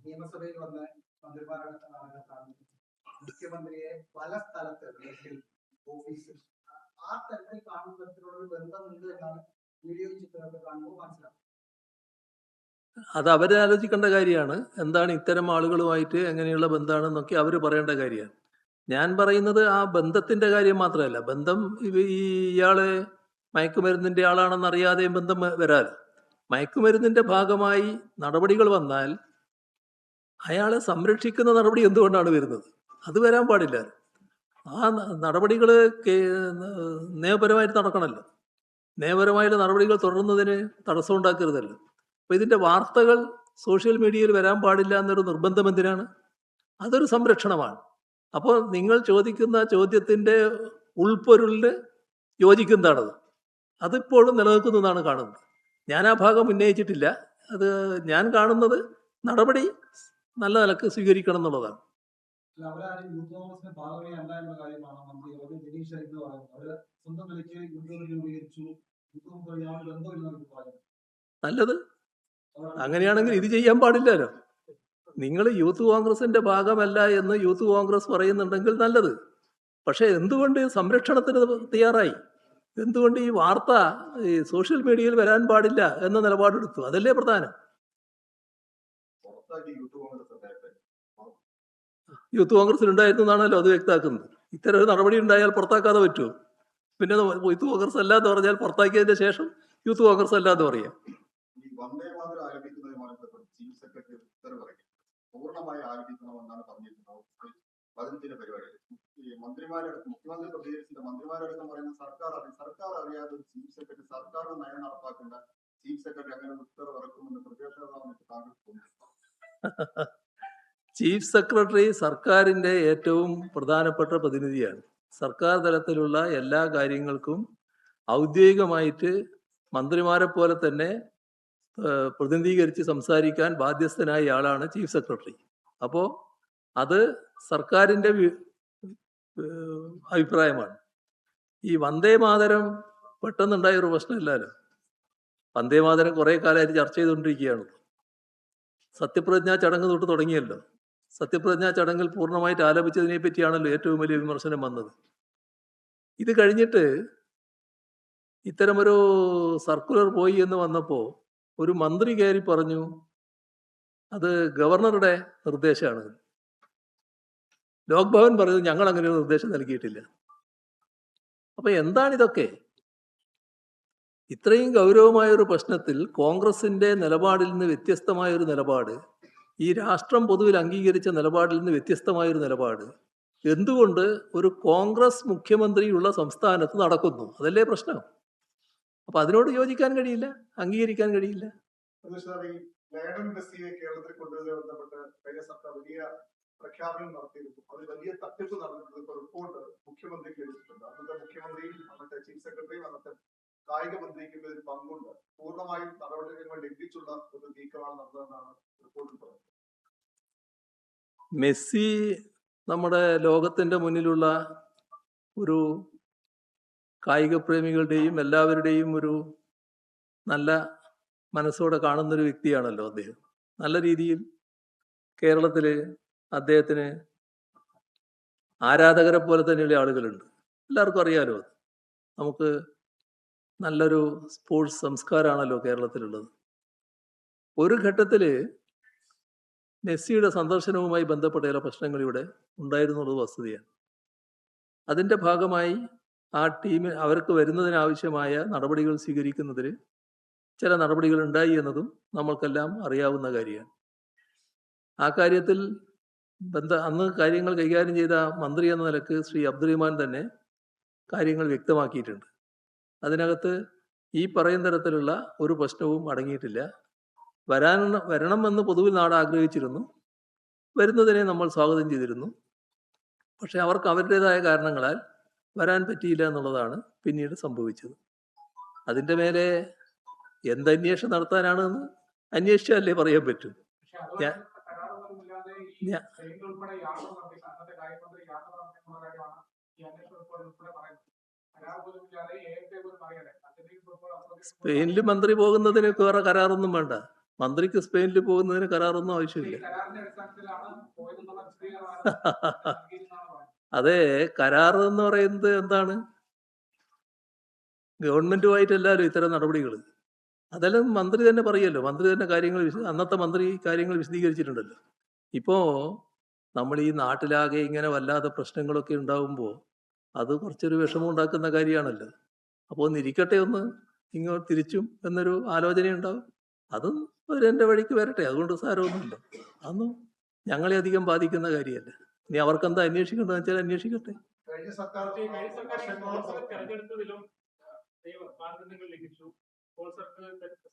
നിയമസഭയിൽ വന്ന് മന്ത്രിമാരുടെ മുഖ്യമന്ത്രിയെ പല സ്ഥലത്ത് ഓഫീസിൽ ആ തരത്തിൽ കാണുന്നതിനോട് ബന്ധമുണ്ട് എന്നാണ് വീഡിയോ ചിത്രമൊക്കെ കാണുമ്പോൾ മനസ്സിലാവും. അത് അവരെ ആലോചിക്കേണ്ട കാര്യമാണ്. എന്താണ് ഇത്തരം ആളുകളുമായിട്ട് എങ്ങനെയുള്ള ബന്ധമാണെന്നൊക്കെ അവർ പറയേണ്ട കാര്യമാണ്. ഞാൻ പറയുന്നത് ആ ബന്ധത്തിന്റെ കാര്യം മാത്രമല്ല. ബന്ധം ഇയാള് മയക്കുമരുന്നിന്റെ ആളാണെന്ന് അറിയാതെയും ബന്ധം വരാൽ, മയക്കുമരുന്നിന്റെ ഭാഗമായി നടപടികൾ വന്നാൽ അയാളെ സംരക്ഷിക്കുന്ന നടപടി എന്തുകൊണ്ടാണ് വരുന്നത്? അത് വരാൻ പാടില്ല. ആ നടപടികൾ നിയമപരമായിട്ട് നടക്കണമല്ലോ. നിയമപരമായിട്ടുള്ള നടപടികൾ തുടരുന്നതിന് തടസ്സം ഉണ്ടാക്കരുതല്ലോ. അപ്പൊ ഇതിന്റെ വാർത്തകൾ സോഷ്യൽ മീഡിയയിൽ വരാൻ പാടില്ല എന്നൊരു നിർബന്ധം എന്തിനാണ്? അതൊരു സംരക്ഷണമാണ്. അപ്പോൾ നിങ്ങൾ ചോദിക്കുന്ന ചോദ്യത്തിൻ്റെ ഉൾപ്പൊരുളിന് യോജിക്കുന്നതാണത്. അതിപ്പോഴും നിലനിൽക്കുന്നതാണ് കാണുന്നത്. ഞാൻ ആ ഭാഗം ഉന്നയിച്ചിട്ടില്ല. അത് ഞാൻ കാണുന്നത് നടപടി നല്ല നിലക്ക് സ്വീകരിക്കണം എന്നുള്ളതാണ്. അല്ല, അവരാരും യൂത്ത് കോൺഗ്രസിന്റെ ഭാഗമേ അല്ല എന്ന കാര്യമാണ് മന്ത്രി ജനീഷ് എന്ന് പറയുന്നത്. അവര് സ്വന്തം നിലയ്ക്ക് യൂത്ത് രൂപീകരിച്ചു, യൂത്ത് കോൺഗ്രസ് യാതൊരു ബന്ധമില്ലെന്ന് പറയുന്നത്. നല്ലത്. അങ്ങനെയാണെങ്കിൽ ഇത് ചെയ്യാൻ പാടില്ലല്ലോ. നിങ്ങൾ യൂത്ത് കോൺഗ്രസിന്റെ ഭാഗമല്ല എന്ന് യൂത്ത് കോൺഗ്രസ് പറയുന്നുണ്ടെങ്കിൽ നല്ലത്. പക്ഷെ എന്തുകൊണ്ട് സംരക്ഷണത്തിന് തയ്യാറായി? എന്തുകൊണ്ട് ഈ വാർത്ത ഈ സോഷ്യൽ മീഡിയയിൽ വരാൻ പാടില്ല എന്ന നിലപാടെടുത്തു? അതല്ലേ പ്രധാനം. പുറത്താക്കി യൂത്ത് കോൺഗ്രസ് നേരത്തെ യൂത്ത് കോൺഗ്രസിൽ ഉണ്ടായിരുന്നു എന്നാണല്ലോ അത് വ്യക്തമാക്കുന്നത്. ഇത്തരം ഒരു നടപടി ഉണ്ടായാൽ പുറത്താക്കാതെ പറ്റുമോ? പിന്നെ യൂത്ത് കോൺഗ്രസ് അല്ലാന്ന് പറഞ്ഞാൽ പുറത്താക്കിയതിന്റെ ശേഷം യൂത്ത് കോൺഗ്രസ് അല്ലാന്ന് പറയാം. ഈ വന്ദേ മാതരം ആരംഭിക്കുന്നതുമായി ബന്ധപ്പെട്ട് ചീഫ് സെക്രട്ടറി ഉത്തരവ് ഇറക്കി പൂർണ്ണമായി ആരംഭിക്കണമെന്നാണ് പറഞ്ഞിരുന്നത്. 15 പരിപാടി ഈ മന്ത്രിമാരടക്കം മുഖ്യമന്ത്രി പ്രതികരിച്ചില്ല. മന്ത്രിമാരടക്കം പറയുന്ന സർക്കാർ അറിയാതെ ചീഫ് സെക്രട്ടറി സർക്കാരിന്റെ നയം നടപ്പാക്കേണ്ട ചീഫ് സെക്രട്ടറി അങ്ങനെ ഉത്തരവ് ഇറക്കുമെന്ന് പ്രതിപക്ഷ നേതാവ് താങ്കൾ തോന്നുന്നു. ചീഫ് സെക്രട്ടറി സർക്കാരിൻ്റെ ഏറ്റവും പ്രധാനപ്പെട്ട പ്രതിനിധിയാണ്. സർക്കാർ തലത്തിലുള്ള എല്ലാ കാര്യങ്ങൾക്കും ഔദ്യോഗികമായിട്ട് മന്ത്രിമാരെ പോലെ തന്നെ പ്രതിനിധീകരിച്ച് സംസാരിക്കാൻ ബാധ്യസ്ഥനായ ആളാണ് ചീഫ് സെക്രട്ടറി. അപ്പോൾ അത് സർക്കാരിൻ്റെ അഭിപ്രായമാണ്. ഈ വന്ദേ മാതരം പെട്ടെന്നുണ്ടായ ഒരു പ്രശ്നമില്ലല്ലോ. വന്ദേ മാതരം കുറേ കാലമായിട്ട് ചർച്ച ചെയ്തുകൊണ്ടിരിക്കുകയാണ്. സത്യപ്രതിജ്ഞാ ചടങ്ങ് തൊട്ട് തുടങ്ങിയല്ലോ. സത്യപ്രതിജ്ഞാ ചടങ്ങിൽ പൂർണ്ണമായിട്ട് ആലപിച്ചതിനെ പറ്റിയാണല്ലോ ഏറ്റവും വലിയ വിമർശനം വന്നത്. ഇത് കഴിഞ്ഞിട്ട് ഇത്തരമൊരു സർക്കുലർ പോയി എന്ന് വന്നപ്പോൾ ഒരു മന്ത്രി കയറി പറഞ്ഞു അത് ഗവർണറുടെ നിർദ്ദേശമാണ്. ലോക് ഭവൻ പറയുന്നത് ഞങ്ങൾ അങ്ങനെ ഒരു നിർദ്ദേശം നൽകിയിട്ടില്ല. അപ്പൊ എന്താണിതൊക്കെ? ഇത്രയും ഗൗരവമായ ഒരു പ്രശ്നത്തിൽ കോൺഗ്രസിന്റെ നിലപാടിൽ നിന്ന് വ്യത്യസ്തമായ ഒരു നിലപാട്, ഈ രാഷ്ട്രം പൊതുവിൽ അംഗീകരിച്ച നിലപാടിൽ നിന്ന് വ്യത്യസ്തമായ ഒരു നിലപാട് എന്തുകൊണ്ട് ഒരു കോൺഗ്രസ് മുഖ്യമന്ത്രിയുള്ള സംസ്ഥാനത്ത് നടക്കുന്നു? അതല്ലേ പ്രശ്നം. അപ്പൊ അതിനോട് യോജിക്കാൻ കഴിയില്ല, അംഗീകരിക്കാൻ കഴിയില്ല. ലയണൽ മെസ്സിയെ കേരളത്തിൽ കൊണ്ടുവരുന്നതുമായി ബന്ധപ്പെട്ട് കഴിഞ്ഞ സർക്കാർ വലിയ പ്രഖ്യാപനം നടത്തിയിരുന്നു. അത് വലിയ തട്ടിപ്പ് നടന്നിട്ടുണ്ട്. റിപ്പോർട്ട് മുഖ്യമന്ത്രിക്ക് ലഭിച്ചിട്ടുണ്ട്. അന്നത്തെ മുഖ്യമന്ത്രിയും അന്നത്തെ ചീഫ് സെക്രട്ടറിയും അന്നത്തെ കായിക മന്ത്രിക്കും ഇതിൽ പങ്കുണ്ട്. പൂർണ്ണമായും നടപടികൾ ലംഘിച്ചുള്ള ഒരു നീക്കമാണ് നടന്നതെന്നാണ് റിപ്പോർട്ടിൽ പറയുന്നത്. മെസ്സി നമ്മുടെ ലോകത്തിന്റെ മുന്നിലുള്ള ഒരു കായിക പ്രേമികളുടെയും എല്ലാവരുടെയും ഒരു നല്ല മനസ്സോടെ കാണുന്നൊരു വ്യക്തിയാണല്ലോ അദ്ദേഹം. നല്ല രീതിയിൽ കേരളത്തിൽ അദ്ദേഹത്തിന് ആരാധകരെ പോലെ തന്നെയുള്ള ആളുകളുണ്ട്. എല്ലാവർക്കും അറിയാലോ. അത് നമുക്ക് നല്ലൊരു സ്പോർട്സ് സംസ്കാരമാണല്ലോ കേരളത്തിലുള്ളത്. ഒരു ഘട്ടത്തിൽ മെസ്സിയുടെ സന്ദർശനവുമായി ബന്ധപ്പെട്ട ചില പ്രശ്നങ്ങൾ ഇവിടെ ഉണ്ടായിരുന്നുള്ളത് വസ്തുതയാണ്. അതിൻ്റെ ഭാഗമായി ആ ടീമിൽ അവർക്ക് വരുന്നതിനാവശ്യമായ നടപടികൾ സ്വീകരിക്കുന്നതിൽ ചില നടപടികൾ ഉണ്ടായി എന്നതും നമ്മൾക്കെല്ലാം അറിയാവുന്ന കാര്യമാണ്. ആ കാര്യത്തിൽ അന്ന് കാര്യങ്ങൾ കൈകാര്യം ചെയ്ത മന്ത്രി എന്ന നിലക്ക് ശ്രീ അബ്ദുറഹിമാൻ തന്നെ കാര്യങ്ങൾ വ്യക്തമാക്കിയിട്ടുണ്ട്. അതിനകത്ത് ഈ പറയുന്ന തരത്തിലുള്ള ഒരു പ്രശ്നവും അടങ്ങിയിട്ടില്ല. വരണമെന്ന് പൊതുവിൽ നാട് ആഗ്രഹിച്ചിരുന്നു. വരുന്നതിനെ നമ്മൾ സ്വാഗതം ചെയ്തിരുന്നു. പക്ഷെ അവർക്ക് അവരുടേതായ കാരണങ്ങളാൽ വരാൻ പറ്റിയില്ല എന്നുള്ളതാണ് പിന്നീട് സംഭവിച്ചത്. അതിൻ്റെ മേലെ എന്തന്വേഷണം നടത്താനാണെന്ന് അന്വേഷിച്ചാലേ പറയാൻ പറ്റും. സ്പെയിനിൽ മന്ത്രി പോകുന്നതിന് വേറെ കരാറൊന്നും വേണ്ട. മന്ത്രിക്ക് സ്പെയിനിൽ പോകുന്നതിന് കരാറൊന്നും ആവശ്യമില്ല. അതെ, കരാർ എന്ന് പറയുന്നത് എന്താണ്? ഗവൺമെന്റുമായിട്ടല്ലല്ലോ ഇത്തരം നടപടികൾ. അതെല്ലാം മന്ത്രി തന്നെ പറയല്ലോ. മന്ത്രി തന്നെ കാര്യങ്ങൾ അന്നത്തെ മന്ത്രി കാര്യങ്ങൾ വിശദീകരിച്ചിട്ടുണ്ടല്ലോ. ഇപ്പോൾ നമ്മൾ ഈ നാട്ടിലാകെ ഇങ്ങനെ വല്ലാതെ പ്രശ്നങ്ങളൊക്കെ ഉണ്ടാവുമ്പോൾ അത് കുറച്ചൊരു വിഷമം ഉണ്ടാക്കുന്ന കാര്യമാണല്ലോ. അപ്പോൾ ഒന്നിരിക്കട്ടെ, ഒന്ന് ഇങ്ങോട്ട് തിരിച്ചും എന്നൊരു ആലോചന ഉണ്ടാവും. അതും അവരെൻ്റെ വഴിക്ക് വരട്ടെ, അതുകൊണ്ട് സാരമൊന്നുമില്ല. അതൊന്നും ഞങ്ങളെ അധികം ബാധിക്കുന്ന കാര്യമല്ല. ഇനി അവർക്ക് എന്താ അന്വേഷിക്കേണ്ടതെന്ന് വെച്ചാൽ അന്വേഷിക്കട്ടെ. കഴിഞ്ഞ സർക്കാർ തെരഞ്ഞെടുത്തതിലും മാനദണ്ഡങ്ങൾ ലംഘിച്ചു.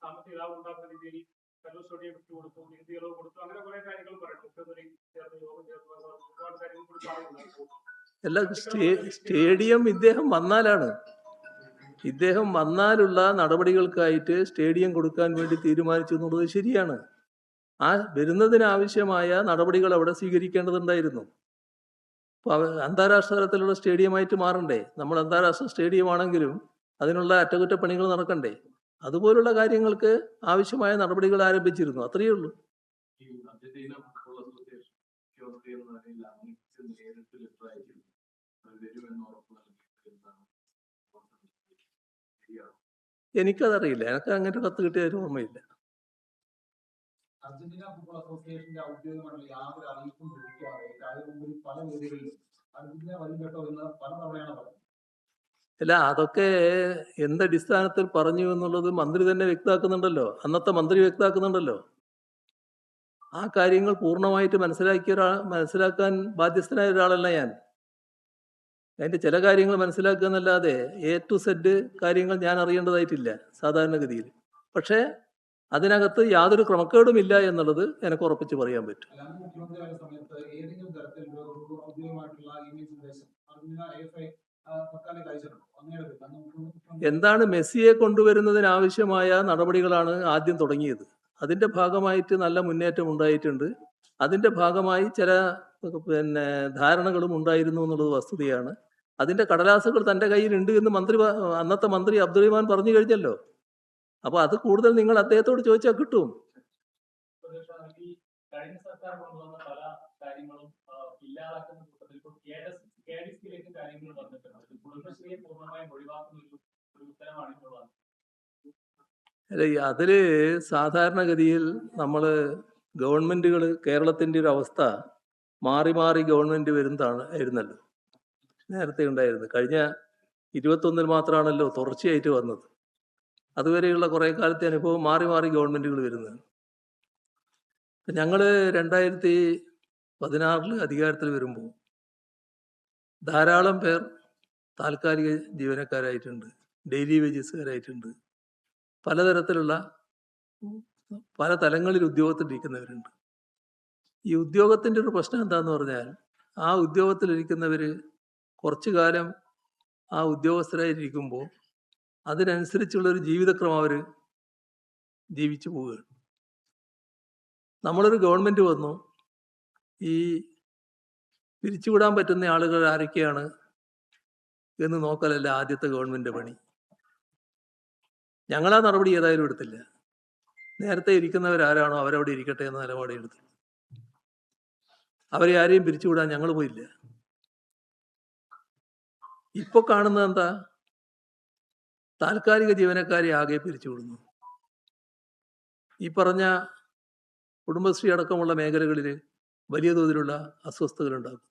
സാമ്പത്തിക ലാഭം ഉണ്ടാക്കുന്ന രീതിയിൽ കലോത്സവം വിട്ടുകൊടുത്തു, നികുതി ഇളവ് കൊടുത്തു, അങ്ങനെ കുറെ കാര്യങ്ങൾ പറയുന്നു. മുഖ്യമന്ത്രി ചേർന്ന് യോഗം ചേർന്ന് ഒരുപാട് കാര്യങ്ങൾ കൂടി പറയുന്നു. അല്ല, സ്റ്റേഡിയം ഇദ്ദേഹം വന്നാലാണ്. ഇദ്ദേഹം വന്നാലുള്ള നടപടികൾക്കായിട്ട് സ്റ്റേഡിയം കൊടുക്കാൻ വേണ്ടി തീരുമാനിച്ചു എന്നുള്ളത് ശരിയാണ്. ആ വരുന്നതിനാവശ്യമായ നടപടികൾ അവിടെ സ്വീകരിക്കേണ്ടതുണ്ടായിരുന്നു. അപ്പോൾ അന്താരാഷ്ട്ര തലത്തിലുള്ള സ്റ്റേഡിയമായിട്ട് മാറണ്ടേ? നമ്മൾ അന്താരാഷ്ട്ര സ്റ്റേഡിയം ആണെങ്കിലും അതിനുള്ള അറ്റകുറ്റപ്പണികൾ നടക്കണ്ടേ? അതുപോലുള്ള കാര്യങ്ങൾക്ക് ആവശ്യമായ നടപടികൾ ആരംഭിച്ചിരുന്നു. അത്രയേ ഉള്ളൂ. എനിക്കതറിയില്ല. എനിക്ക് അങ്ങനെ കത്ത് കിട്ടിയതിന് ഓർമ്മയില്ല. അർജന്റീന ഫുട്ബോൾ അസോസിയേഷന്റെ ഔദ്യോഗികമായിട്ടുള്ള യാതൊരു അറിയിപ്പും ലഭിക്കാതെ കാര്യം പല വേദികളിലും അർജന്റീന വരും കേട്ടോ എന്ന് പലതവണയാണ് പറഞ്ഞത്. അല്ല, അതൊക്കെ എന്തടിസ്ഥാനത്തിൽ പറഞ്ഞു എന്നുള്ളത് മന്ത്രി തന്നെ വ്യക്തമാക്കുന്നുണ്ടല്ലോ. അന്നത്തെ മന്ത്രി വ്യക്തമാക്കുന്നുണ്ടല്ലോ. ആ കാര്യങ്ങൾ പൂർണ്ണമായിട്ട് മനസ്സിലാക്കാൻ ബാധ്യസ്ഥനായ ഒരാളല്ല ഞാൻ. അതിൻ്റെ ചില കാര്യങ്ങൾ മനസ്സിലാക്കുക എന്നല്ലാതെ A to Z കാര്യങ്ങൾ ഞാൻ അറിയേണ്ടതായിട്ടില്ല സാധാരണഗതിയിൽ. പക്ഷേ അതിനകത്ത് യാതൊരു ക്രമക്കേടുമില്ല എന്നുള്ളത് എനിക്ക് ഉറപ്പിച്ച് പറയാൻ പറ്റും. മുഖ്യമന്ത്രിയായ സമയത്ത് ഏതെങ്കിലും തരത്തിൽ ഔദ്യോഗികമായിട്ടുള്ള ഇമെയിൽ സന്ദേശം അർജന്റീന AFI സർക്കാരിലേക്ക് അയച്ചിട്ടുണ്ടോ? അങ്ങനെ എന്താണ് മെസ്സിയെ കൊണ്ടുവരുന്നതിനാവശ്യമായ നടപടികളാണ് ആദ്യം തുടങ്ങിയത്. അതിൻ്റെ ഭാഗമായിട്ട് നല്ല മുന്നേറ്റം ഉണ്ടായിട്ടുണ്ട്. അതിൻ്റെ ഭാഗമായി ചില ധാരണകളും ഉണ്ടായിരുന്നു എന്നുള്ളത് വസ്തുതയാണ്. അതിൻ്റെ കടലാസുകൾ തൻ്റെ കയ്യിലുണ്ട് എന്ന് അന്നത്തെ മന്ത്രി അബ്ദുറഹിമാൻ പറഞ്ഞു കഴിഞ്ഞല്ലോ. അപ്പോൾ അത് കൂടുതൽ നിങ്ങൾ അദ്ദേഹത്തോട് ചോദിച്ചാൽ കിട്ടും. കഴിഞ്ഞ സർക്കാർ കൊണ്ടുവന്ന പല കാര്യങ്ങളും ഇല്ലാതാക്കുന്ന കൂട്ടത്തിൽ ഇപ്പോൾ KDSയിലേക്ക് കാര്യങ്ങൾ വന്നിട്ടുണ്ട്. കുടുംബശ്രീയെ പൂർണ്ണമായും ഒഴിവാക്കുന്ന ഒരു ഉത്തരവാണിട്ടുള്ളതാണ്. അല്ല, അതില് സാധാരണഗതിയിൽ നമ്മൾ ഗവൺമെന്റുകൾ, കേരളത്തിൻ്റെ ഒരു അവസ്ഥ മാറി മാറി ഗവൺമെന്റ് വരുന്നതായിരുന്നല്ലോ നേരത്തെ ഉണ്ടായിരുന്നത്. കഴിഞ്ഞ 21 മാത്രമാണല്ലോ തുടർച്ചയായിട്ട് വന്നത്. അതുവരെയുള്ള കുറേ കാലത്തെ അനുഭവം മാറി മാറി ഗവൺമെന്റുകൾ വരുന്നത്. ഞങ്ങൾ 2016 അധികാരത്തിൽ വരുമ്പോൾ ധാരാളം പേർ താൽക്കാലിക ജീവനക്കാരായിട്ടുണ്ട്, ഡെയിലി വേജസുകാരായിട്ടുണ്ട്, പലതരത്തിലുള്ള പല തലങ്ങളിൽ ഉദ്യോഗത്തിലിരിക്കുന്നവരുണ്ട്. ഈ ഉദ്യോഗത്തിൻ്റെ ഒരു പ്രശ്നം എന്താന്ന് പറഞ്ഞാൽ, ആ ഉദ്യോഗത്തിലിരിക്കുന്നവർ കുറച്ചു കാലം ആ ഉദ്യോഗസ്ഥരായിരിക്കുമ്പോൾ അതിനനുസരിച്ചുള്ളൊരു ജീവിതക്രമം അവർ ജീവിച്ചു പോവുകയാണ്. നമ്മളൊരു ഗവൺമെൻറ് വന്നു, ഈ പിരിച്ചുവിടാൻ പറ്റുന്ന ആളുകൾ ആരൊക്കെയാണ് എന്ന് നോക്കലല്ല ആദ്യത്തെ ഗവൺമെൻറ് പണി. ഞങ്ങളാ നടപടി ഏതായാലും എടുത്തില്ല. നേരത്തെ ഇരിക്കുന്നവരാരാണോ അവരവിടെ ഇരിക്കട്ടെ എന്ന നിലപാടേ എടുത്തു. അവരെ ആരെയും പിരിച്ചുവിടാൻ ഞങ്ങൾ പോയില്ല. ഇപ്പൊ കാണുന്നത് എന്താ? താൽക്കാലിക ജീവനക്കാരെ ആകെ പിരിച്ചുവിടുന്നു. ഈ പറഞ്ഞ കുടുംബശ്രീ അടക്കമുള്ള മേഖലകളിൽ വലിയ തോതിലുള്ള അസ്വസ്ഥതകൾ ഉണ്ടാകും.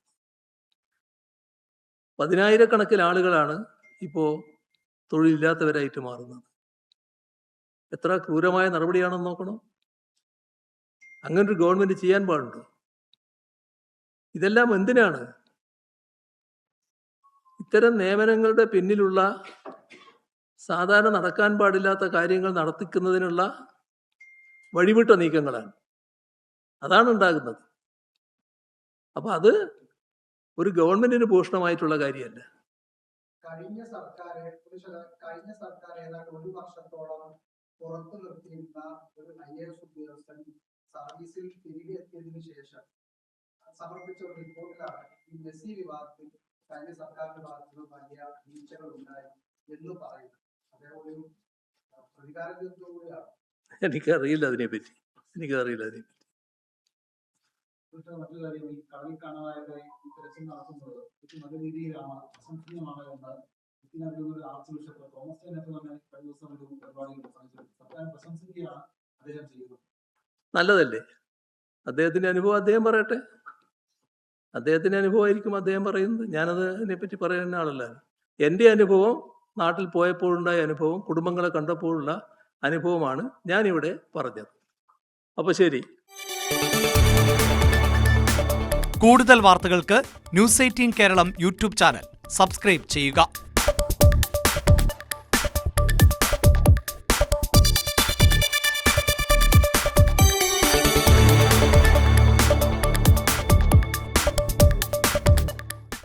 10,000-കണക്കിന് ആളുകളാണ് ഇപ്പോൾ തൊഴിലില്ലാത്തവരായിട്ട് മാറുന്നത്. എത്ര ക്രൂരമായ നടപടിയാണെന്ന് നോക്കണം. അങ്ങനൊരു ഗവൺമെന്റ് ചെയ്യാൻ പാടുണ്ടോ? ഇതെല്ലാം എന്തിനാണ്? ഇത്തരം നിയമനങ്ങളുടെ പിന്നിലുള്ള സാധാരണ നടക്കാൻ പാടില്ലാത്ത കാര്യങ്ങൾ നടത്തിക്കുന്നതിനുള്ള വഴിവിട്ട നീക്കങ്ങളാണ്. അതാണ് ഉണ്ടാകുന്നത്. അപ്പൊ അത് ഒരു ഗവൺമെന്റിന് ഭൂഷണമായിട്ടുള്ള കാര്യമല്ല. കഴിഞ്ഞ സർക്കാർ ഏതാണ്ട് 1 വർഷത്തോളം പുറത്തു നിർത്തിയിരുന്ന ഒരു IAS ഉദ്യോഗസ്ഥൻ സർവീസിൽ തിരികെ എത്തിയതിനു ശേഷം സമർപ്പിച്ച ഒരു റിപ്പോർട്ടിലാണ് ഈ മെസ്സി വിവാദത്തിൽ കഴിഞ്ഞ സർക്കാരിന്റെ ഭാഗത്തുനിന്ന് വലിയ വീഴ്ചകൾ ഉണ്ടായി എന്ന് പറയുന്നത്. അദ്ദേഹം ഒരു പ്രതികാരത്തിലൂടെയാണ്. എനിക്കറിയില്ല അതിനെപ്പറ്റി. മറ്റൊരു കാര്യം, ഈ കടലിൽ കാണാതായവരെ തിരച്ചിൽ നടത്തുന്നത് നല്ല രീതിയിലാണ്, അസംഖ്യമാണ് എന്ന് ആർച്ച് ബിഷപ്പ് തോമസ് തന്നെ കഴിഞ്ഞ ദിവസം ഒരു പരിപാടിയിൽ സർക്കാർ പ്രശംസിക്കുകയാണ് അദ്ദേഹം ചെയ്യുന്നത്. നല്ലതല്ലേ? അദ്ദേഹത്തിന്റെ അനുഭവം അദ്ദേഹം പറയട്ടെ. അദ്ദേഹത്തിന്റെ അനുഭവമായിരിക്കും അദ്ദേഹം പറയുന്നത്. ഞാനത് അതിനെപ്പറ്റി പറയുന്ന ആളല്ല. എൻ്റെ അനുഭവം, നാട്ടിൽ പോയപ്പോഴുണ്ടായ അനുഭവം, കുടുംബങ്ങളെ കണ്ടപ്പോഴുള്ള അനുഭവമാണ് ഞാനിവിടെ പറഞ്ഞത്. അപ്പോൾ ശരി. കൂടുതൽ വാർത്തകൾക്ക് News 18 Keralam YouTube channel subscribe ചെയ്യുക.